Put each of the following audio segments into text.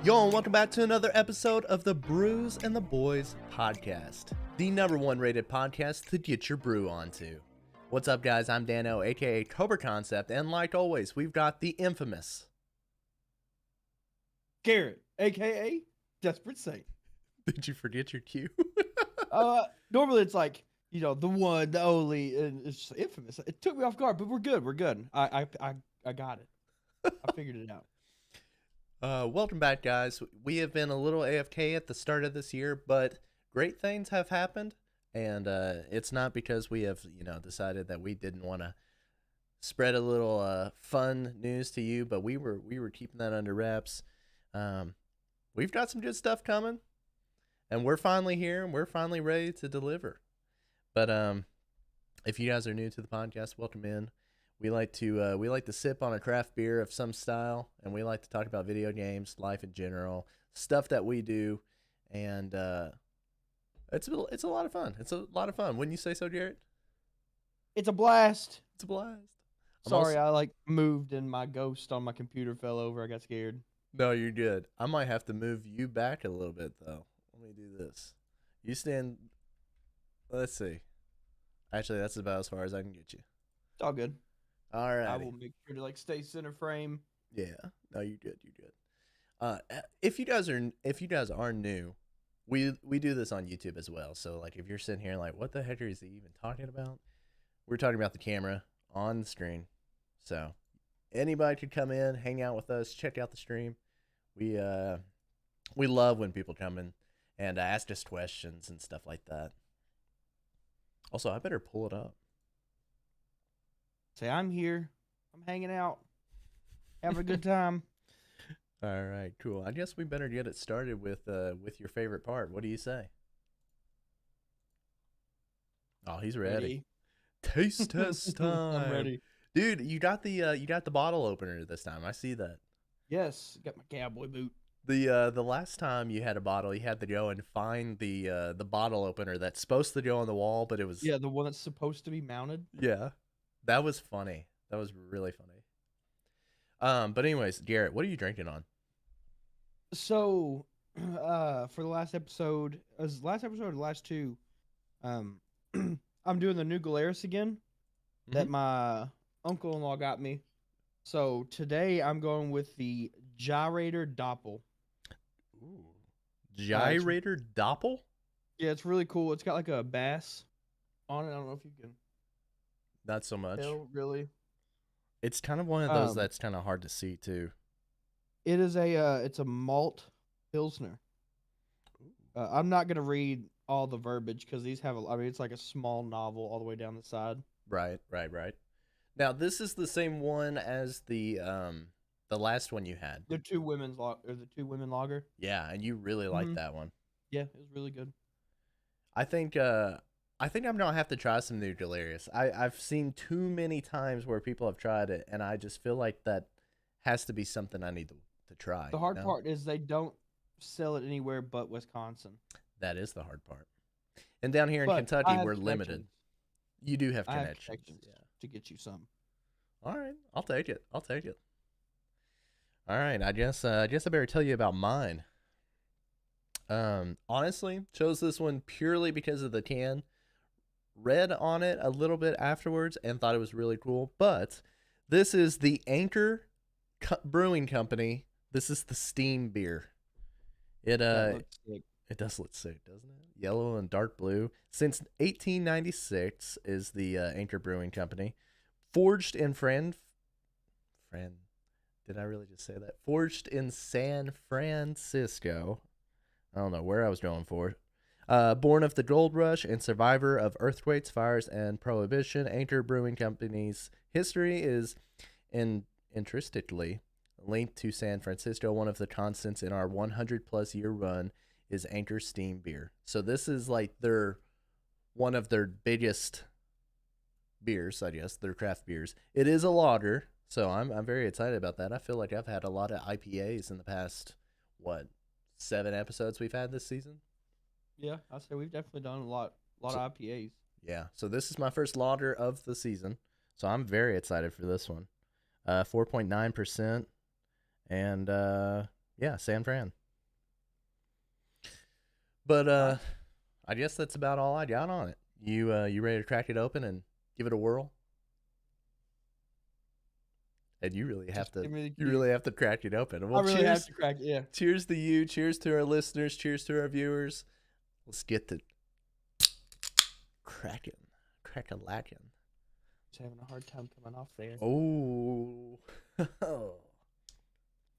Yo, and welcome back to another episode of the Brews and the Boys podcast, the #1 rated podcast to get your brew onto. What's up, guys? I'm Dano, aka Cobra Concept, and like always, we've got the infamous Garrett, aka Desperate Saint. Did you forget your cue? Normally it's like, the one, the only, and it's just infamous. It took me off guard, but we're good. We're good. I got it. I figured it out. Welcome back, guys. We have been a little AFK at the start of this year, but great things have happened, and it's not because we have, decided that we didn't want to spread a little fun news to you, but we were keeping that under wraps. We've got some good stuff coming, and we're finally here, and we're finally ready to deliver. But if you guys are new to the podcast, welcome in. We like to sip on a craft beer of some style, and we like to talk about video games, life in general, stuff that we do, and it's a lot of fun. It's a lot of fun. Wouldn't you say so, Garrett? It's a blast. It's a blast. Sorry, I moved and my ghost on my computer fell over. I got scared. No, you're good. I might have to move you back a little bit though. Let me do this. You stand. Let's see. Actually, that's about as far as I can get you. It's all good. All right. I will make sure to stay center frame. Yeah. No, you're good. You're good. If you guys are new, we do this on YouTube as well. So like, if you're sitting here like, what the heck is he even talking about? We're talking about the camera on the screen. So anybody could come in, hang out with us, check out the stream. We love when people come in and ask us questions and stuff like that. Also, I better pull it up. Say, I'm here. I'm hanging out. Having a good time. All right, cool. I guess we better get it started with your favorite part. What do you say? Oh, he's ready. Taste test time. I'm ready. Dude, you got the bottle opener this time. I see that. Yes, got my cowboy boot. The last time you had a bottle, you had to go and find the bottle opener that's supposed to go on the wall, but it was the one that's supposed to be mounted. Yeah. That was funny. That was really funny. But anyways, Garrett, what are you drinking on? So, for the last episode, as last episode or the last two, I'm doing the new Galeris again that my uncle-in-law got me. So today I'm going with the Gyrator Doppel. Ooh. Gyrator Doppel? Yeah, it's really cool. It's got like a bass on it. I don't know if you can. Not so much. No, really. It's kind of one of those that's kind of hard to see too. It is it's a malt pilsner. I'm not gonna read all the verbiage because these have it's like a small novel all the way down the side. Right. Now this is the same one as the last one you had. The two women lager. Yeah, and you really liked that one. Yeah, it was really good. I think I'm gonna have to try some new Delirious. I've seen too many times where people have tried it, and I just feel like that has to be something I need to try. The hard part is they don't sell it anywhere but Wisconsin. That is the hard part. And down here in Kentucky, we're limited. You do have connections. To get you some. All right, I'll take it. All right, I guess I better tell you about mine. Honestly, chose this one purely because of the can. Read on it a little bit afterwards and thought it was really cool. But this is the Anchor Brewing Company. This is the steam beer. It does look sick, doesn't it? Yellow and dark blue. Since 1896 is the Anchor Brewing Company. Forged in Did I really just say that? Forged in San Francisco. I don't know where I was going for. Born of the gold rush and survivor of earthquakes, fires, and prohibition, Anchor Brewing Company's history is intrinsically linked to San Francisco. One of the constants in our 100-plus year run is Anchor Steam Beer. So this is like one of their biggest beers, I guess, their craft beers. It is a lager, so I'm very excited about that. I feel like I've had a lot of IPAs in the past, 7 episodes we've had this season? Yeah, I'd say we've definitely done a lot of IPAs. Yeah, so this is my first lager of the season, so I'm very excited for this one. 4.9%, and Yeah, San Fran. But Nice. I guess that's about all I got on it. You ready to crack it open and give it a whirl? And Just give me the you cue. really have to crack it open. I Well, really have to crack it. Yeah. cheers to you, cheers to our listeners, cheers to our viewers. Let's get to cracking, cracking lacking. Just having a hard time coming off there. Oh,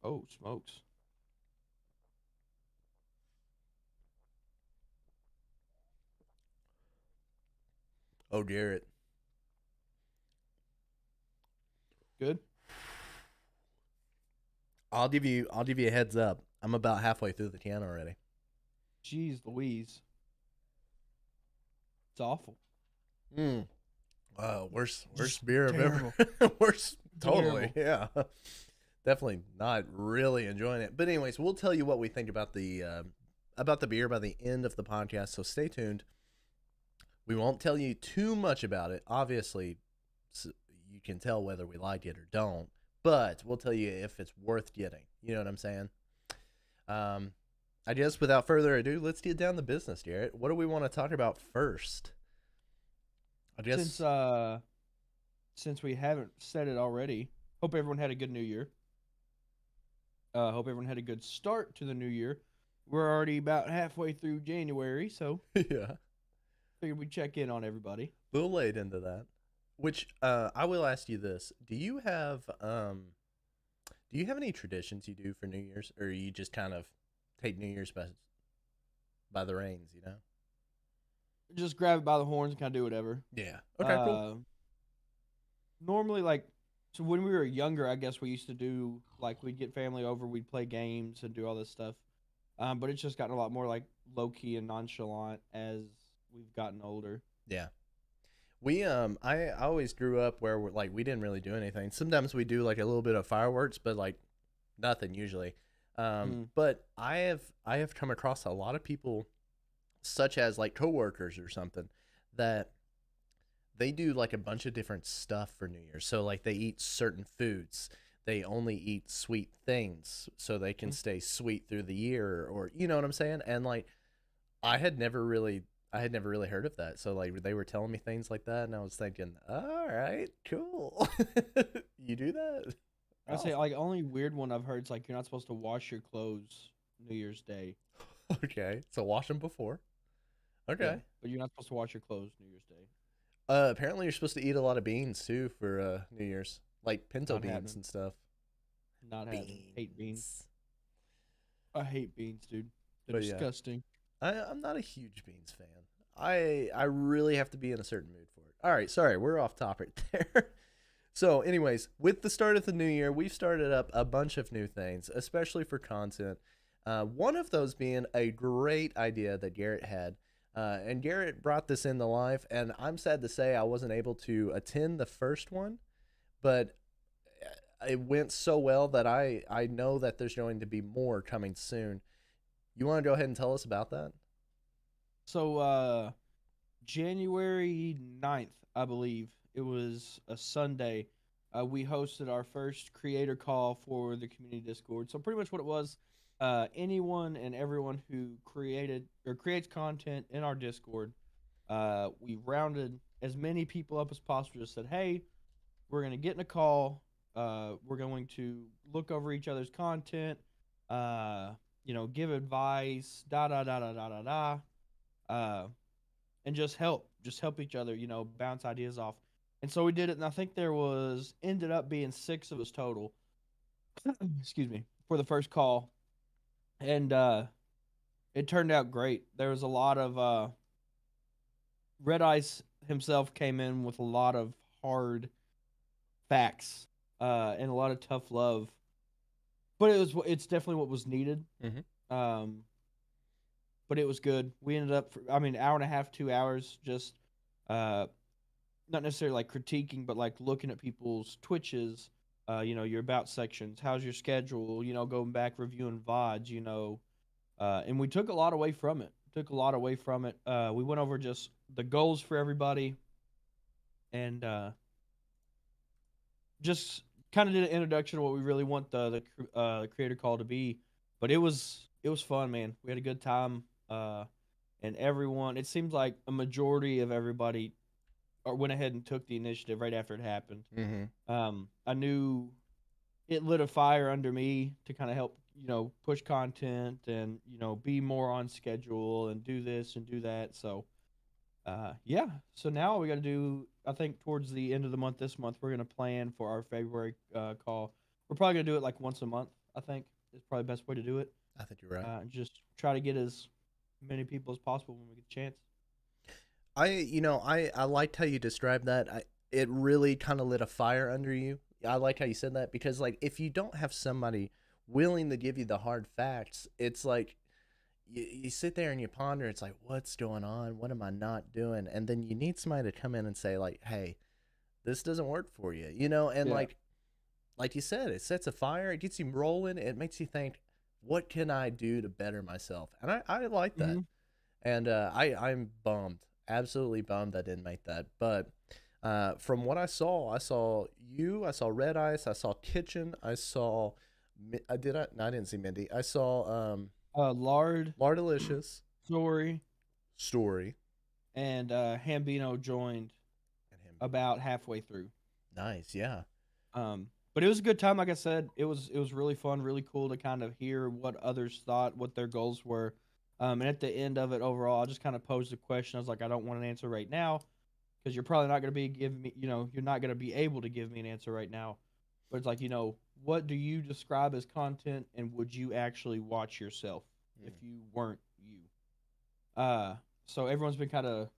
Oh, smokes. oh, Garrett. Good. I'll give you a heads up. I'm about halfway through the can already. Jeez Louise. It's awful. Mm. Worst Just beer I've terrible. ever. Worst, totally, Terrible. yeah. Definitely not really enjoying it. But anyways, we'll tell you what we think about the beer by the end of the podcast. So stay tuned. We won't tell you too much about it. Obviously, you can tell whether we like it or don't. But we'll tell you if it's worth getting. You know what I'm saying? I guess without further ado, let's get down to business, Garrett. What do we want to talk about first? I guess. Since we haven't said it already, hope everyone had a good New Year. Hope everyone had a good start to the new year. We're already about halfway through January, so Yeah. figured we'd check in on everybody. A little late into that. Which I will ask you this: do you have any traditions you do for New Year's, or you just kind of take New Year's by the reins? You know? Just grab it by the horns and kind of do whatever. Yeah. Okay. Cool. Normally, so when we were younger, I guess we used to do, we'd get family over, we'd play games and do all this stuff. But it's just gotten a lot more, low key and nonchalant as we've gotten older. Yeah. We I always grew up where we didn't really do anything. Sometimes we do like a little bit of fireworks, but like nothing usually. But I have come across a lot of people, such as like coworkers or something, that they do like a bunch of different stuff for New Year's. So like they eat certain foods. They only eat sweet things so they can stay sweet through the year, or you know what I'm saying? And like I had never really heard of that. So like they were telling me things like that and I was thinking, "All right, cool." You do that? I'd say, Awesome. only weird one I've heard is, you're not supposed to wash your clothes New Year's Day. Okay. So wash them before. Yeah, Okay. but you're not supposed to wash your clothes New Year's Day. Apparently you're supposed to eat a lot of beans too for New Year's, like pinto Not beans happening. and stuff. Not happening. Hate beans. Beans. I hate beans, dude. They're But yeah, disgusting. I'm not a huge beans fan. I really have to be in a certain mood for it. All right, sorry, we're off topic there. So, anyways, with the start of the new year, we've started up a bunch of new things, especially for content. One of those being a great idea that Garrett had. And Garrett brought this into life, and I'm sad to say I wasn't able to attend the first one, but it went so well that I know that there's going to be more coming soon. You want to go ahead and tell us about that? So, January 9th, I believe, it was a Sunday, we hosted our first creator call for the community Discord. So pretty much what it was, anyone and everyone who created or creates content in our Discord, we rounded as many people up as possible. Just said, hey, we're gonna get in a call. We're going to look over each other's content. Give advice. Da da da da da da da. And just help each other. Bounce ideas off. And so we did it, and I think there ended up being 6 of us total. Excuse me, for the first call, and it turned out great. There was a lot of Red Ice himself came in with a lot of hard facts and a lot of tough love, but it's definitely what was needed. Mm-hmm. But it was good. We ended up, hour and a half, 2 hours, just not necessarily critiquing, but looking at people's Twitches, your about sections. How's your schedule? Going back reviewing VODs. And we took a lot away from it. We went over just the goals for everybody, and just kind of did an introduction to what we really want the creator call to be. But it was fun, man. We had a good time. And everyone, it seems like a majority of everybody went ahead and took the initiative right after it happened. Mm-hmm. I knew it lit a fire under me to kind of help, push content and, be more on schedule and do this and do that. So, yeah. So now we got to do, I think towards the end of the month, this month, we're going to plan for our February call. We're probably going to do it like once a month, I think is probably the best way to do it. I think you're right. Just try to get as many people as possible when we get the chance. I liked how you described that. It really kind of lit a fire under you. I like how you said that because like if you don't have somebody willing to give you the hard facts, it's like you sit there and you ponder. It's like what's going on? What am I not doing? And then you need somebody to come in and say like, hey, this doesn't work for you, and Yeah. like you said, it sets a fire. It gets you rolling. It makes you think, what can I do to better myself? And I like that. Hmm. And I'm bummed, absolutely bummed I didn't make that. But from what I saw you, I saw Red Ice, I saw Kitchen, I saw, I did I? No, I didn't see Mindy. I saw Lard, Lardalicious, Story, Story, and Hambino joined and him. about halfway through. Nice, yeah, But it was a good time. Like I said, it was really fun, really cool to kind of hear what others thought, what their goals were. And at the end of it, overall, I just kind of posed a question. I was like, I don't want an answer right now because you're probably not going to be giving me, you're not going to be able to give me an answer right now. But it's like, what do you describe as content, and would you actually watch yourself if mm, you weren't you? Uh, so everyone's been kind of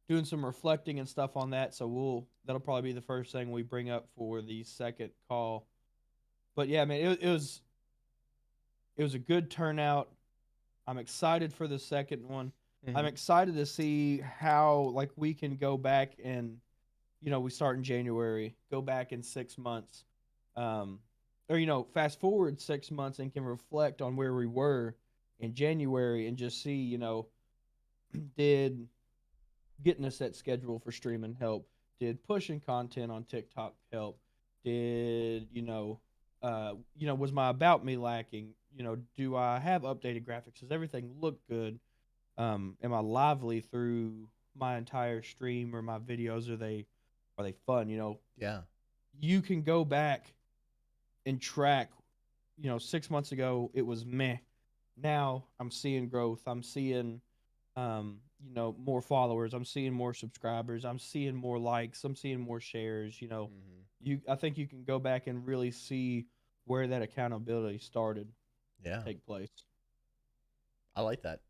doing some reflecting and stuff on that. So that'll probably be the first thing we bring up for the second call. But yeah, man, it was a good turnout. I'm excited for the second one. I'm mm-hmm. excited to see how like we can go back and we start in January, go back in 6 months, or fast forward 6 months and can reflect on where we were in January and just see did getting a set schedule for streaming help? Did pushing content on TikTok help? Did was my about me lacking? Do I have updated graphics? Does everything look good? Am I lively through my entire stream or my videos? Are they fun? Yeah, You can go back and track. 6 months ago it was meh. Now I'm seeing growth. I'm seeing more followers. I'm seeing more subscribers. I'm seeing more likes. I'm seeing more shares. mm-hmm. I think you can go back and really see where that accountability started Yeah, to take place. I like that.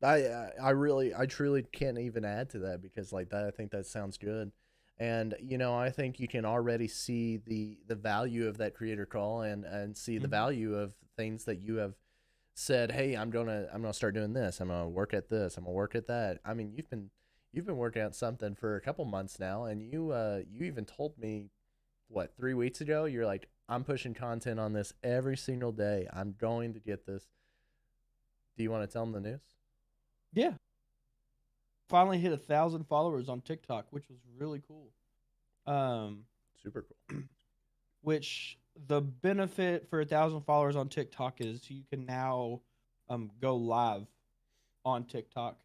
I truly can't even add to that because like that I think that sounds good. And I think you can already see the value of that creator call and see the Hmm. value of things that you have said, "Hey, I'm going to start doing this. I'm going to work at this. I'm going to work at that." I mean, you've been working at something for a couple months now and you even told me what, 3 weeks ago, you're like, "I'm pushing content on this every single day. I'm going to get this." Do you want to tell them the news? Yeah, finally hit 1,000 followers on TikTok, which was really cool. Um, Super cool. which the benefit for 1,000 followers on TikTok is you can now go live on TikTok.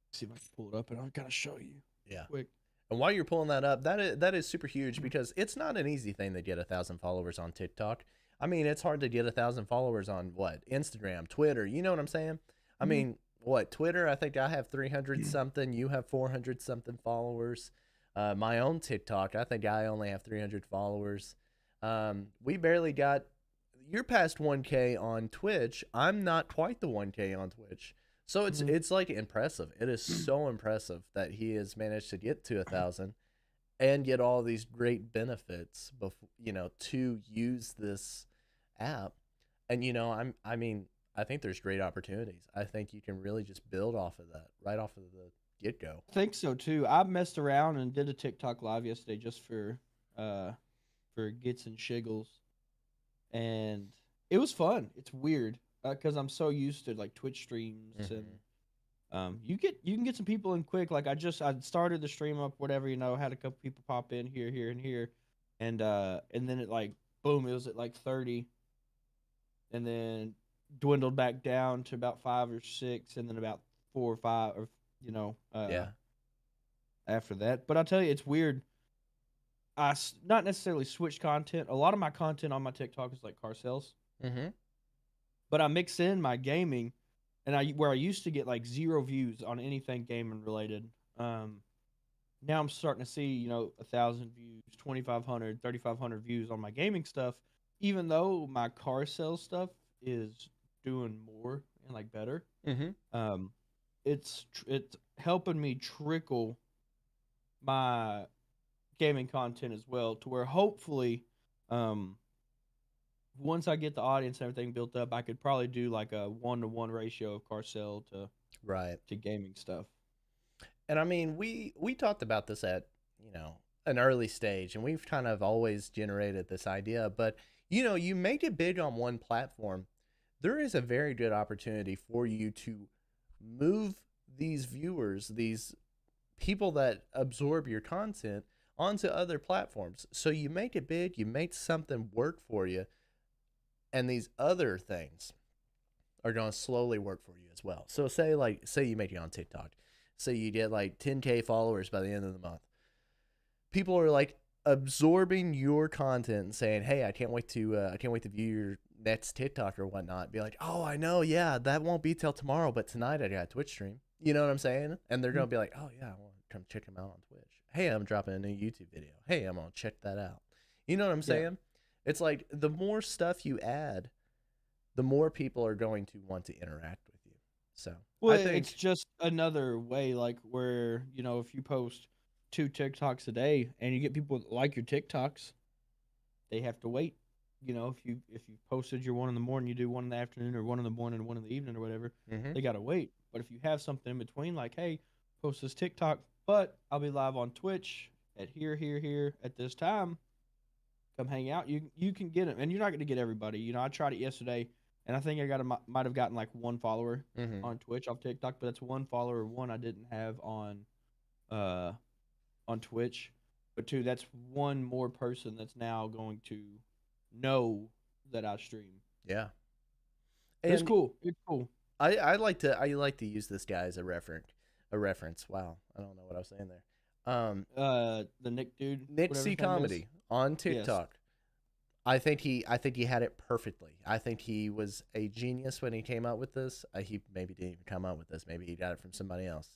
Let's see if I can pull it up and I'll kind of show you Yeah. quick. And while you're pulling that up, that is super huge because it's not an easy thing to get 1,000 followers on TikTok. I mean, it's hard to get 1,000 followers on what, Instagram, Twitter. You know what I'm saying? I Hmm. mean, what, Twitter? I think I have 300 something. You have 400 something followers. My own TikTok, I think I only have 300 followers. We barely got. You're past 1K on Twitch. I'm not quite the 1K on Twitch. So it's Hmm. it's like impressive. It is so impressive that he has managed to get to 1,000 and get all these great benefits before to use this app. And I mean, I think there's great opportunities. I think you can really just build off of that right off of the get go. I think so too. I messed around and did a TikTok live yesterday just uh for gits and shiggles, and it was fun. It's weird because I'm so used to like Twitch streams and Hmm. you can get some people in quick. Like I started the stream up, whatever, had a couple people pop in here and here, and then it like boom, it was at like 30, and then dwindled back down to about 5 or 6, and then about 4 or 5, or Yeah. after that. But I'll tell you, it's weird. Not necessarily switch content. A lot of my content on my TikTok is like car sales, Mm-hmm. but I mix in my gaming, and where I used to get like 0 views on anything gaming related. Um, Now I'm starting to see 1,000 views, 2,500, 3,500 views on my gaming stuff, even though my car sales stuff is doing more and like better. Mm-hmm. Um, it's helping me trickle my gaming content as well, to where hopefully, um, once I get the audience and everything built up, I could probably do like a 1-to-1 ratio of car sale Right. to gaming stuff. And I mean, we talked about this at, an early stage, and we've kind of always generated this idea, but you make it big on one platform, there is a very good opportunity for you to move these viewers, these people that absorb your content onto other platforms. So you make it big, you make something work for you, and these other things are going to slowly work for you as well. So say you make it on TikTok. Say you get like 10K followers by the end of the month. People are like absorbing your content and saying, "Hey, I can't wait to view your next TikTok or whatnot." Be like, "Oh, I know, yeah, that won't be till tomorrow, but tonight I got a Twitch stream." You know what I'm saying? And they're gonna be like, "Oh yeah, I want to come check them out on Twitch. Hey, I'm dropping a new YouTube video. Hey, I'm gonna check that out." You know what I'm Yeah. saying? It's like the more stuff you add, the more people are going to want to interact with you. So Well, I it's think, just another way, like where if you post 2 TikToks a day and you get people that like your TikToks, they have to wait. If you posted your one in the morning, you do one in the afternoon, or one in the morning and one in the evening, or whatever, mm-hmm, they gotta wait. But if you have something in between, like, hey, post this TikTok, but I'll be live on Twitch at here at this time, come hang out. You can get it, and you're not going to get everybody. I tried it yesterday, and I think might have gotten like 1 follower mm-hmm, on Twitch off TikTok, but that's 1 follower. One I didn't have uh on Twitch, but two, that's one more person that's now going to know that I stream. yeah. But it's And cool. It's cool. I like to use this guy as a reference. Wow, I don't know what I was saying there. The Nick dude, Nick whatever C his name is. Comedy on Yes. TikTok. I think he had it perfectly. I think he was a genius when he came out with this. He maybe didn't even come out with this. Maybe he got it from somebody else.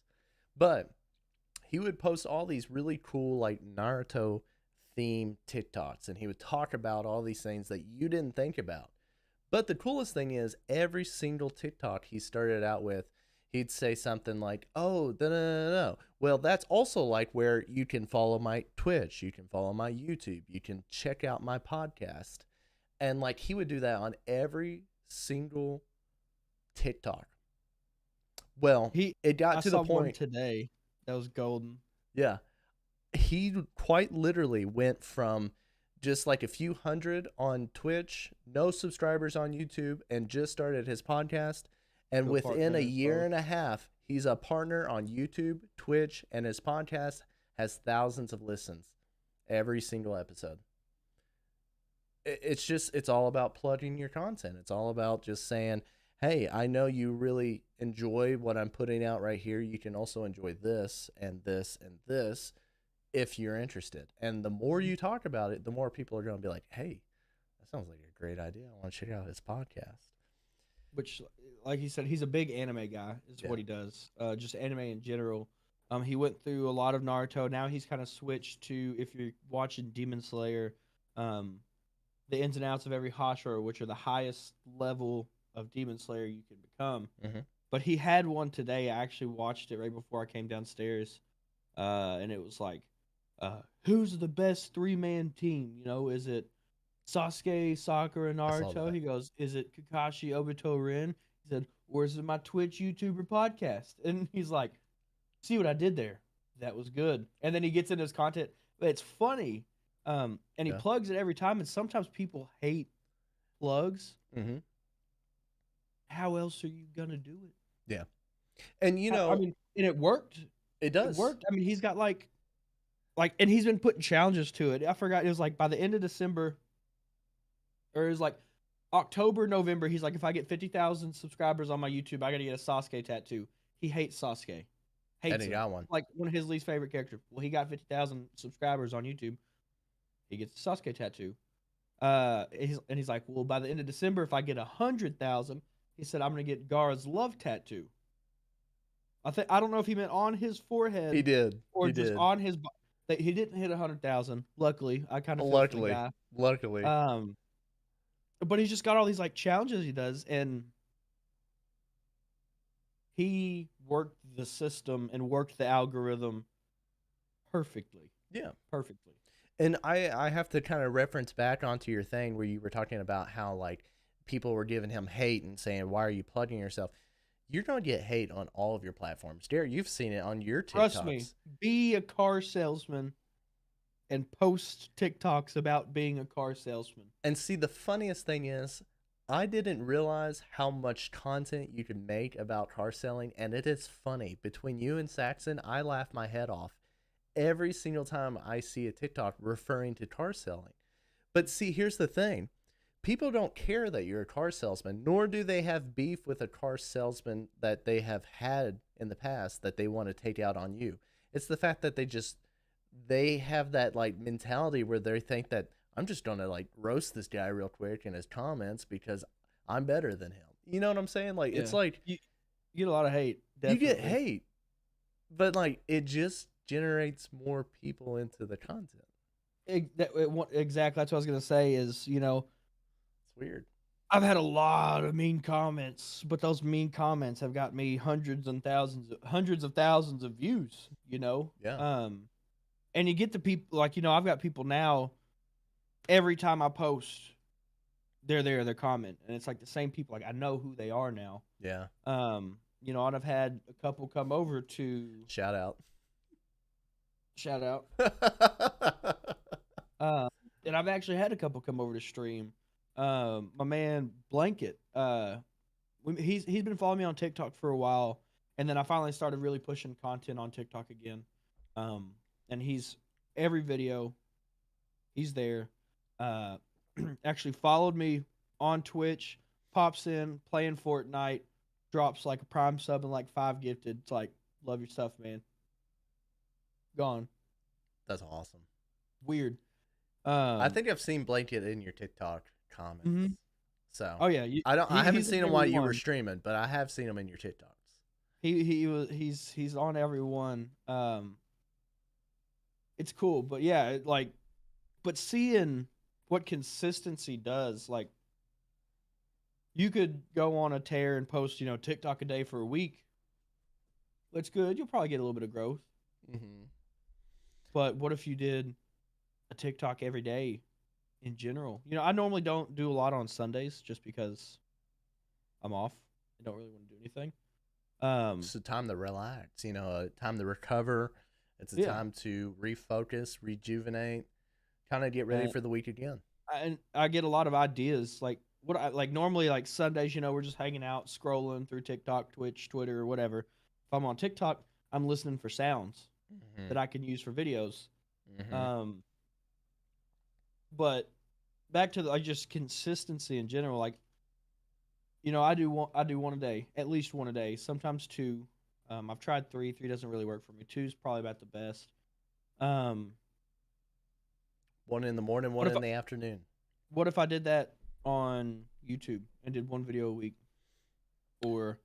But he would post all these really cool like Naruto themed TikToks, and he would talk about all these things that you didn't think about. But the coolest thing is every single TikTok he started out with, he'd say something like, "Oh, no. Well, that's also like where you can follow my Twitch, you can follow my YouTube, you can check out my podcast." And like he would do that on every single TikTok. Well, He it got I to the saw one point, today that was golden. yeah, he quite literally went from just like a few hundred on Twitch, no subscribers on YouTube, and just started his podcast. And To a within a partner year both. and a half, he's a partner on YouTube, Twitch, and his podcast has thousands of listens every single episode. It's all about plugging your content. It's all about just saying, "Hey, I know you really enjoy what I'm putting out right here. You can also enjoy this and this and this if you're interested." And the more you talk about it, the more people are going to be like, "Hey, that sounds like a great idea. I want to check out his podcast." Which, like he said, he's a big anime guy. Is Yeah. what he does. Just anime in general. He went through a lot of Naruto. Now he's kind of switched to, if you're watching Demon Slayer, um, the ins and outs of every Hashira, which are the highest level of Demon Slayer you can become. Mm-hmm. But he had one today. I actually watched it right before I came downstairs, and it was like, who's the best 3-man team? Is it Sasuke, Sakura, and I saw Naruto? that. He goes, is it Kakashi, Obito, Rin? He said, or is it my Twitch, YouTuber, podcast? And he's like, see what I did there? That was good. And then he gets into his content. But it's funny. And he Yeah. plugs it every time. And sometimes people hate plugs. Mm-hmm. How else are you going to do it? Yeah. And I mean, and it worked. it It does. worked. I mean, he's got and he's been putting challenges to it. I forgot. It was like by the end of December, or it was like October, November, he's like, if I get 50,000 subscribers on my YouTube, I got to get a Sasuke tattoo. He hates Sasuke. And Hates he him. got one. Like one of his least favorite characters. Well, he got 50,000 subscribers on YouTube. He gets a Sasuke tattoo. He's like, well, by the end of December, if I get 100,000, he said, I'm going to get Gaara's love tattoo. I don't know if he meant on his forehead. He did. Or He just did. on his. He didn't hit 100,000. Luckily, I kind of feel for the Luckily. guy. Luckily. But he's just got all these like challenges he does, and he worked the system and worked the algorithm perfectly. Yeah. Perfectly. And I have to kind of reference back onto your thing where you were talking about how like people were giving him hate and saying, why are you plugging yourself? You're going to get hate on all of your platforms. Derek, you've seen it on your TikToks. Trust me, be a car salesman and post TikToks about being a car salesman. And see, the funniest thing is, I didn't realize how much content you could make about car selling, and it is funny. Between you and Saxon, I laugh my head off every single time I see a TikTok referring to car selling. But see, here's the thing. People don't care that you're a car salesman, nor do they have beef with a car salesman that they have had in the past that they want to take out on you. It's the fact that they have that like mentality where they think that I'm just going to like roast this guy real quick in his comments because I'm better than him. You know what I'm saying? Like, Yeah. it's like you get a lot of hate. Definitely. you get hate, but like it just generates more people into the content. Exactly. That's what I was going to say is, It's weird. I've had a lot of mean comments, but those mean comments have got me hundreds of thousands of views, Yeah. And you get the people like, I've got people now every time I post, they're there, they're comment, and it's like the same people. Like I know who they are now. Yeah. And I've had a couple come over to Shout out. And I've actually had a couple come over to stream. My man Blanket, he's been following me on TikTok for a while, and then I finally started really pushing content on TikTok again. And he's every video, he's there. Actually followed me on Twitch, pops in playing Fortnite, drops like a prime sub and like 5 gifted. It's like, love your stuff, man. Gone. That's awesome. Weird. I think I've seen Blanket in your TikTok comments. Mm-hmm. So oh yeah, I haven't seen him while you were streaming, but I have seen him in your TikToks. He's on every one. It's cool, but yeah, but seeing what consistency does, like you could go on a tear and post, TikTok a day for a week. That's good. You'll probably get a little bit of growth. Mm-hmm. But what if you did a TikTok every day in general? I normally don't do a lot on Sundays just because I'm off. I don't really want to do anything. It's a time to relax, a time to recover. It's a time to refocus, rejuvenate, kind of get ready for the week again. And I get a lot of ideas. Like normally like Sundays, we're just hanging out, scrolling through TikTok, Twitch, Twitter, or whatever. If I'm on TikTok, I'm listening for sounds that I can use for videos. Mm-hmm. But back to just consistency in general, like I do one a day, at least one a day, sometimes 2. I've tried 3 doesn't really work for me. 2's probably about the best. 1 in the morning, 1 in the afternoon. What if I did that on YouTube and did 1 video a week, or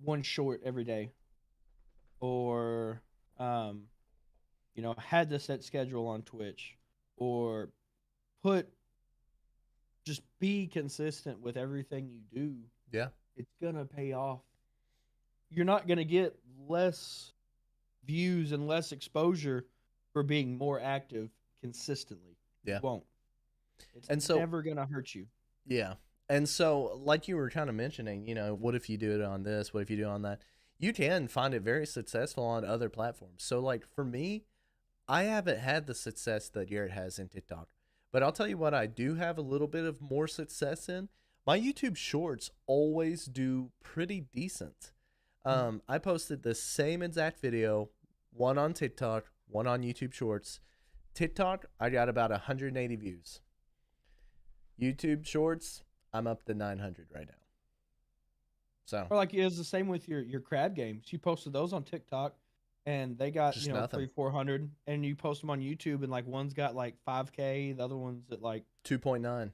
1 short every day, or had the set schedule on Twitch, or just be consistent with everything you do. Yeah. It's gonna pay off. You're not gonna get less views and less exposure for being more active consistently. Yeah. You won't. It's never gonna hurt you. Yeah. And so, like you were kind of mentioning, what if you do it on this? What if you do it on that? You can find it very successful on other platforms. So, like, for me, I haven't had the success that Garrett has in TikTok. But I'll tell you what, I do have a little bit of more success in. My YouTube shorts always do pretty decent. I posted the same exact video, 1 on TikTok, 1 on YouTube Shorts. TikTok, I got about 180 views. YouTube Shorts, I'm up to 900 right now. So Or like it was the same with your crab games. You posted those on TikTok, and they got just nothing. 300-400, and you post them on YouTube, and like one's got like 5K, the other one's at like 2.9.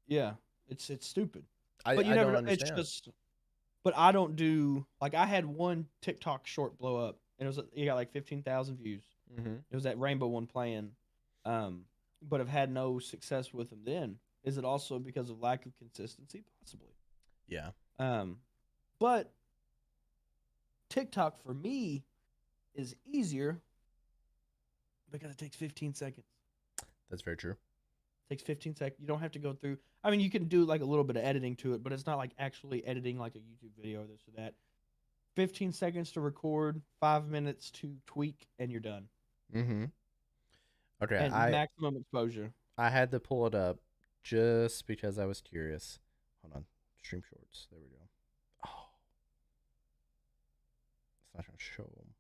yeah, it's stupid. I But you I never don't know. It's understand. just, but I don't do like I had one TikTok short blow up, and it got like 15,000 views. Mm-hmm. It was that rainbow one playing, but have had no success with them. Then is it also because of lack of consistency? Possibly. Yeah, Um, but TikTok for me is easier because it takes 15 seconds. that's very true. It takes 15 seconds. You don't have to go through. I mean, you can do like a little bit of editing to it, but it's not like actually editing like a YouTube video or this or that. 15 seconds to record, 5 minutes to tweak, and you're done. Mm-hmm. Okay, And maximum exposure. I had to pull it up just because I was curious. Hold on, stream shorts. There we go. Oh, it's not gonna show them.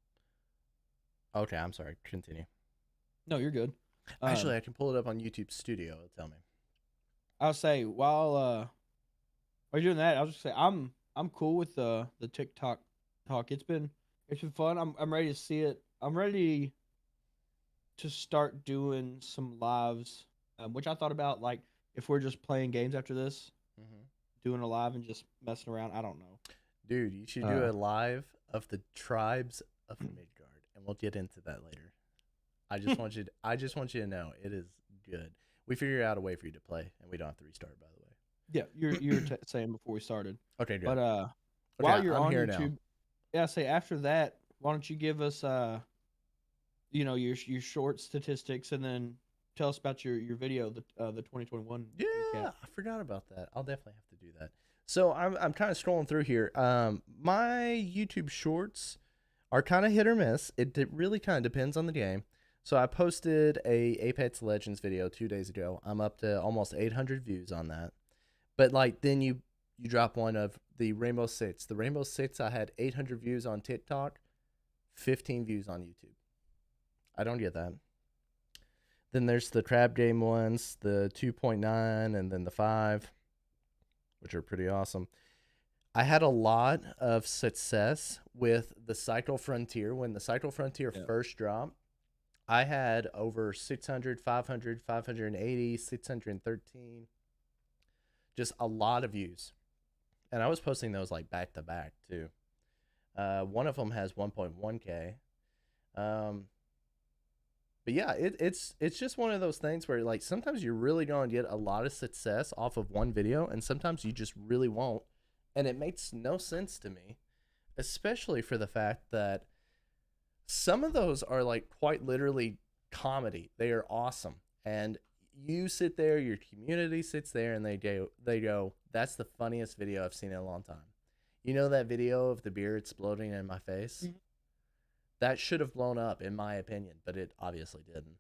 Okay, I'm sorry. Continue. No, you're good. Actually, I can pull it up on YouTube Studio. It'll tell me. I'll say while you're doing that, I'll just say I'm cool with the TikTok talk. It's been fun. I'm ready to see it. I'm ready to start doing some lives, which I thought about like if we're just playing games after this, doing a live and just messing around. I don't know. Dude, you should do a live of the tribes of Midgard, and we'll get into that later. I just want you. I just want you to know it is good. We figured out a way for you to play, and we don't have to restart. By the way. Yeah, you were saying before we started. Okay, good. But while you're on YouTube, yeah, say after that, why don't you give us your short statistics, and then tell us about your video, the 2021. Yeah, recap. I forgot about that. I'll definitely have to do that. So I'm kind of scrolling through here. My YouTube shorts are kind of hit or miss. It really kind of depends on the game. So I posted a Ep8 Legends video 2 days ago. I'm up to almost 800 views on that. But like then you drop one of the Rainbow Six. The Rainbow Six, I had 800 views on TikTok, 15 views on YouTube. I don't get that. Then there's the crab game ones, the 2.9 and then the 5, which are pretty awesome. I had a lot of success with the Cycle Frontier. When the Cycle Frontier first dropped, I had over 600, 500, 580, 613. Just a lot of views. And I was posting those like back to back too. One of them has 1.1K. But yeah, it's just one of those things where like sometimes you're really going to get a lot of success off of one video, and sometimes you just really won't. And it makes no sense to me, especially for the fact that some of those are like quite literally comedy. They are awesome. And you sit there, your community sits there, and they go, that's the funniest video I've seen in a long time. You know that video of the beer exploding in my face? Mm-hmm. That should have blown up, in my opinion, but it obviously didn't.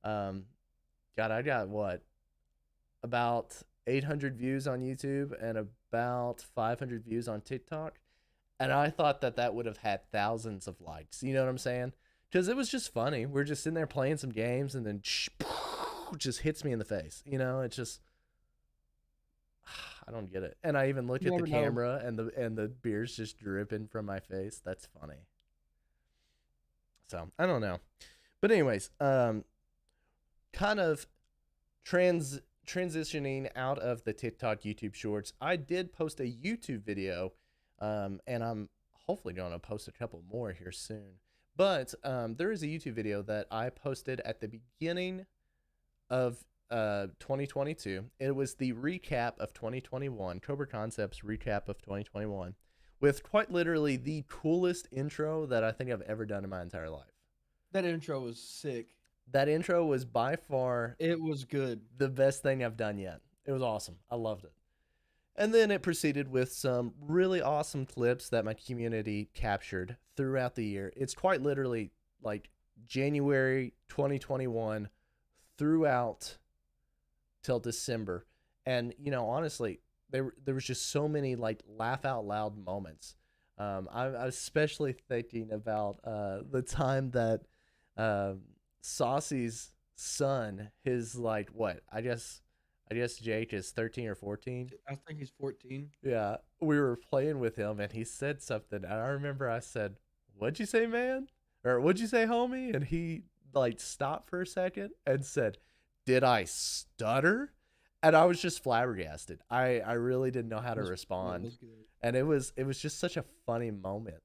God, I got what? About 800 views on YouTube and about 500 views on TikTok. And I thought that would have had thousands of likes. You know what I'm saying? Because it was just funny. We're just sitting there playing some games, and then just hits me in the face. You know, it's just, I don't get it. And I even look at the camera, and the beer's just dripping from my face. That's funny. So I don't know, but anyways, kind of transitioning out of the TikTok, YouTube Shorts. I did post a YouTube video, and I'm hopefully going to post a couple more here soon. But there is a YouTube video that I posted at the beginning of 2022. It was the recap of 2021, Cobra Concepts recap of 2021. With quite literally the coolest intro that I think I've ever done in my entire life. That intro was sick. That intro was by far... It was good. ...the best thing I've done yet. It was awesome. I loved it. And then it proceeded with some really awesome clips that my community captured throughout the year. It's quite literally like January 2021 throughout till December. And, you know, honestly... There was just so many like laugh out loud moments. I was especially thinking about the time that Saucy's son, his like what? I guess I guess Jake is 13 or 14. I think he's 14. Yeah, we were playing with him and he said something. And I remember I said, "What'd you say, man?" Or "What'd you say, homie?" And he like stopped for a second and said, "Did I stutter?" And I was just flabbergasted. I really didn't know how to That respond. was good. And it was just such a funny moment.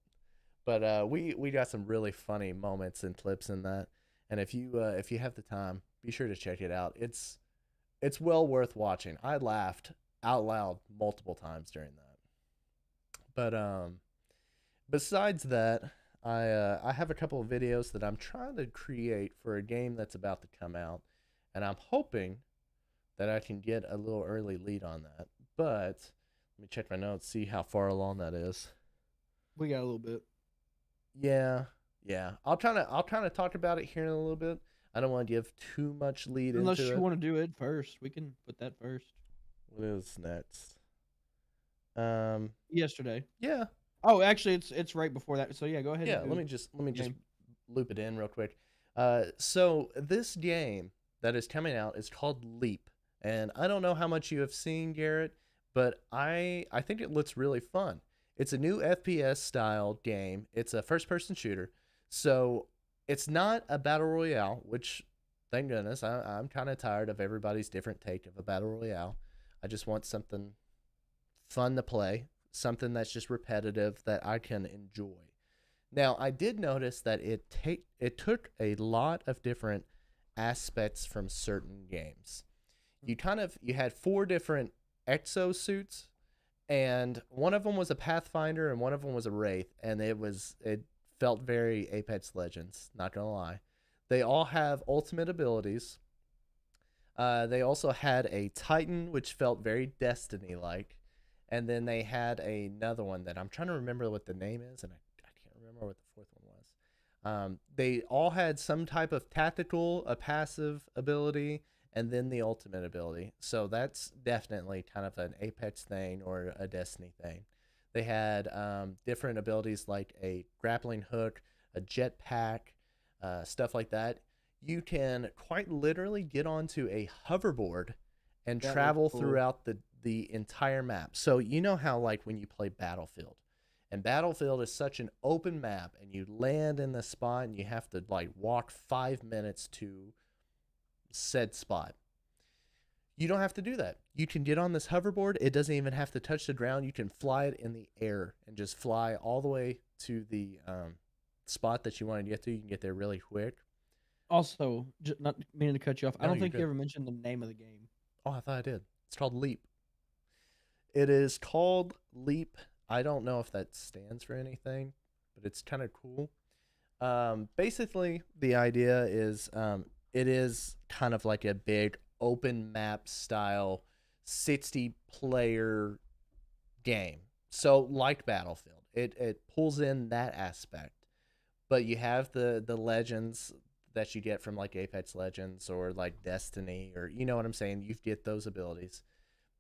But we got some really funny moments and clips in that. And if you have the time, be sure to check it out. It's well worth watching. I laughed out loud multiple times during that. But besides that, I have a couple of videos that I'm trying to create for a game that's about to come out, and I'm hoping that I can get a little early lead on that. But let me check my notes, see how far along that is. We got a little bit. Yeah, yeah. I'll kind of talk about it here in a little bit. I don't want to give too much lead Unless into you it. want to do it first, we can put that first. What is next? Um, Yesterday. yeah, Oh, actually, it's right before that. So yeah, go ahead and yeah. Let do me just let me just game. loop it in real quick. So this game that is coming out is called Leap, and I don't know how much you have seen, Garrett, but I think it looks really fun. It's a new FPS style game. It's a first person shooter, so it's not a battle royale, which thank goodness. I'm kind of tired of everybody's different take of a battle royale. I just want something fun to play, something that's just repetitive that I can enjoy. Now, I did notice that it took a lot of different aspects from certain games. You had four different exosuits, and one of them was a Pathfinder and one of them was a Wraith, and it felt very Apex Legends, not gonna lie. They all have ultimate abilities. They also had a Titan, which felt very Destiny like. And then they had another one that I'm trying to remember what the name is, and I can't remember what the fourth one was. They all had some type of tactical, a passive ability, and then the ultimate ability. So that's definitely kind of an Apex thing or a Destiny thing. They had different abilities like a grappling hook, a jetpack, stuff like that. You can quite literally get onto a hoverboard and That looks travel cool. throughout the entire map. So you know how like when you play Battlefield, and Battlefield is such an open map, and you land in the spot and you have to like walk 5 minutes to said spot. You don't have to do that. You can get on this hoverboard. It doesn't even have to touch the ground. You can fly it in the air and just fly all the way to the spot that you want to get to. You can get there really quick. Also, not meaning to cut you off. I No, don't you're think you good. ever mentioned the name of the game. Oh, I thought I did. It's called Leap. It is called Leap. I don't know if that stands for anything, but it's kind of cool. Basically, the idea is it is kind of like a big open map style 60 player game. So, like Battlefield, it pulls in that aspect, but you have the legends that you get from like Apex Legends or like Destiny, or you know what I'm saying. You get those abilities,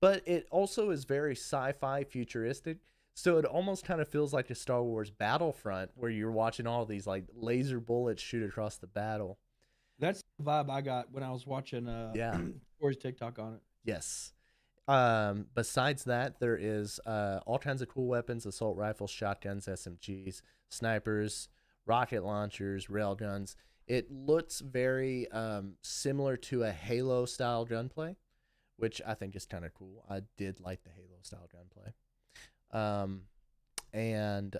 but it also is very sci-fi futuristic. So it almost kind of feels like a Star Wars Battlefront where you're watching all these like laser bullets shoot across the battle. That's the vibe I got when I was watching Yeah. Corey's TikTok on it. Yes. Besides that, there is all kinds of cool weapons: assault rifles, shotguns, SMGs, snipers, rocket launchers, railguns. It looks very similar to a Halo style gunplay, which I think is kind of cool. I did like the Halo style gunplay. Um, and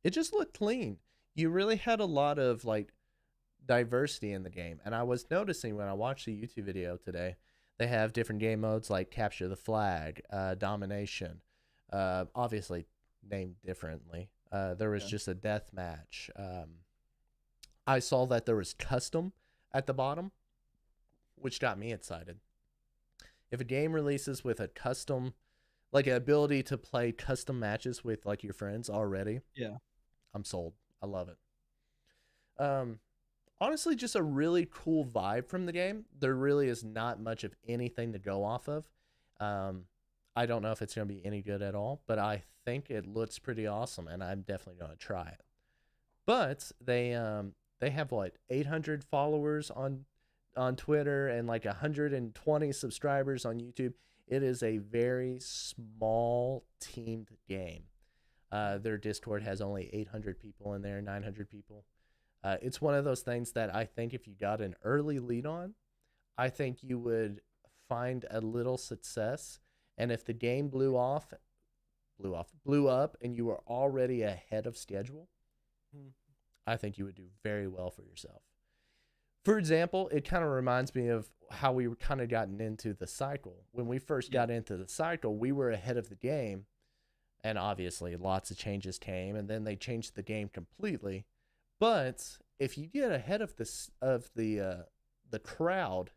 it just looked clean. You really had a lot of like diversity in the game, and I was noticing when I watched the YouTube video today, they have different game modes like capture the flag, domination, obviously named differently. There was Yeah. just a death match. I saw that there was custom at the bottom, which got me excited. If a game releases with a custom, like an ability to play custom matches with like your friends already, Yeah. I'm sold. I love it. Um, Honestly, just a really cool vibe from the game. There really is not much of anything to go off of. Um, I don't know if it's going to be any good at all, but I think it looks pretty awesome, and I'm definitely going to try it. But they have what 800 followers on on Twitter and like 120 subscribers on YouTube. It is a very small teamed game. Their Discord has only 800 people in there, 900 people. It's one of those things that I think if you got an early lead on, I think you would find a little success. And if the game blew up, and you were already ahead of schedule, I think you would do very well for yourself. For example, it kind of reminds me of how we were kind of gotten into the cycle. When we first got into the cycle, we were ahead of the game, and obviously lots of changes came, and then they changed the game completely. But if you get ahead of the crowd,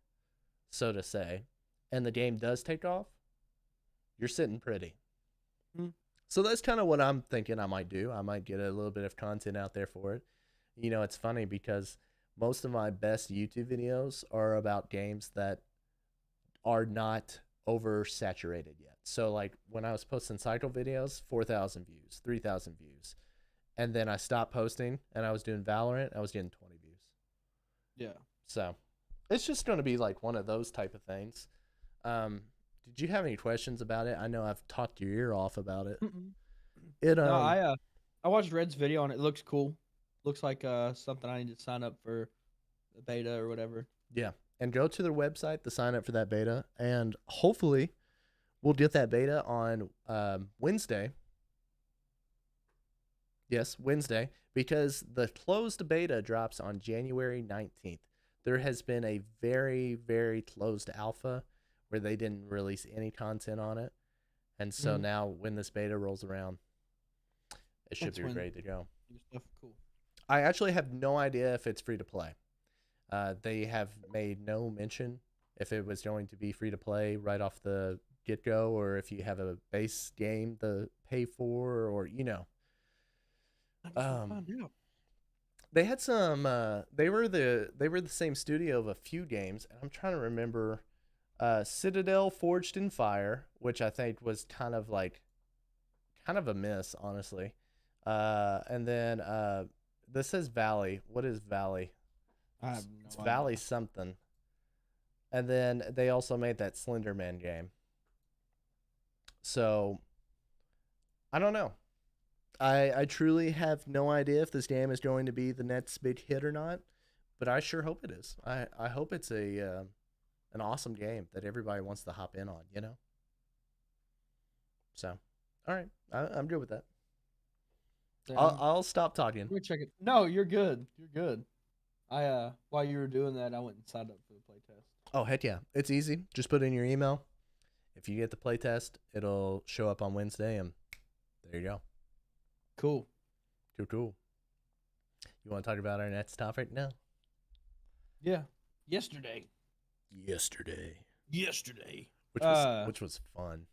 so to say, and the game does take off, you're sitting pretty. So that's kind of what I'm thinking I might do. I might get a little bit of content out there for it. You know, it's funny because most of my best YouTube videos are about games that are not oversaturated yet. So like when I was posting cycle videos, 4,000 views, 3,000 views. And then I stopped posting and I was doing Valorant, I was getting 20 views. Yeah. So it's just going to be like one of those type of things. Did you have any questions about it? I know I've talked your ear off about it. No, I watched Red's video and it looks cool. Looks like something I need to sign up for the beta or whatever. Yeah, and go to their website to sign up for that beta, and hopefully we'll get that beta on Wednesday. Yes, Wednesday, because the closed beta drops on January 19th. There has been a very, very closed alpha where they didn't release any content on it. And so now when this beta rolls around, it should be ready to go. Cool. I actually have no idea if it's free to play. They have made no mention if it was going to be free to play right off the get-go, or if you have a base game to pay for, or you know. They had some. They were the same studio of a few games, and I'm trying to remember. Citadel Forged in Fire, which I think was kind of a miss, honestly. And then this says Valley. What is Valley? It's Valley something. And then they also made that Slenderman game. So I don't know. I truly have no idea if this game is going to be the next big hit or not, but I sure hope it is. I hope it's an awesome game that everybody wants to hop in on, you know? So, all right. I'm good with that. I'll stop talking. We'll check it. No, you're good. You're good. While you were doing that, I went and signed up for the playtest. Oh, heck yeah. It's easy. Just put in your email. If you get the playtest, it'll show up on Wednesday, and there you go. Cool. Cool. You want to talk about our next topic now? Yeah. Yesterday. Which was fun.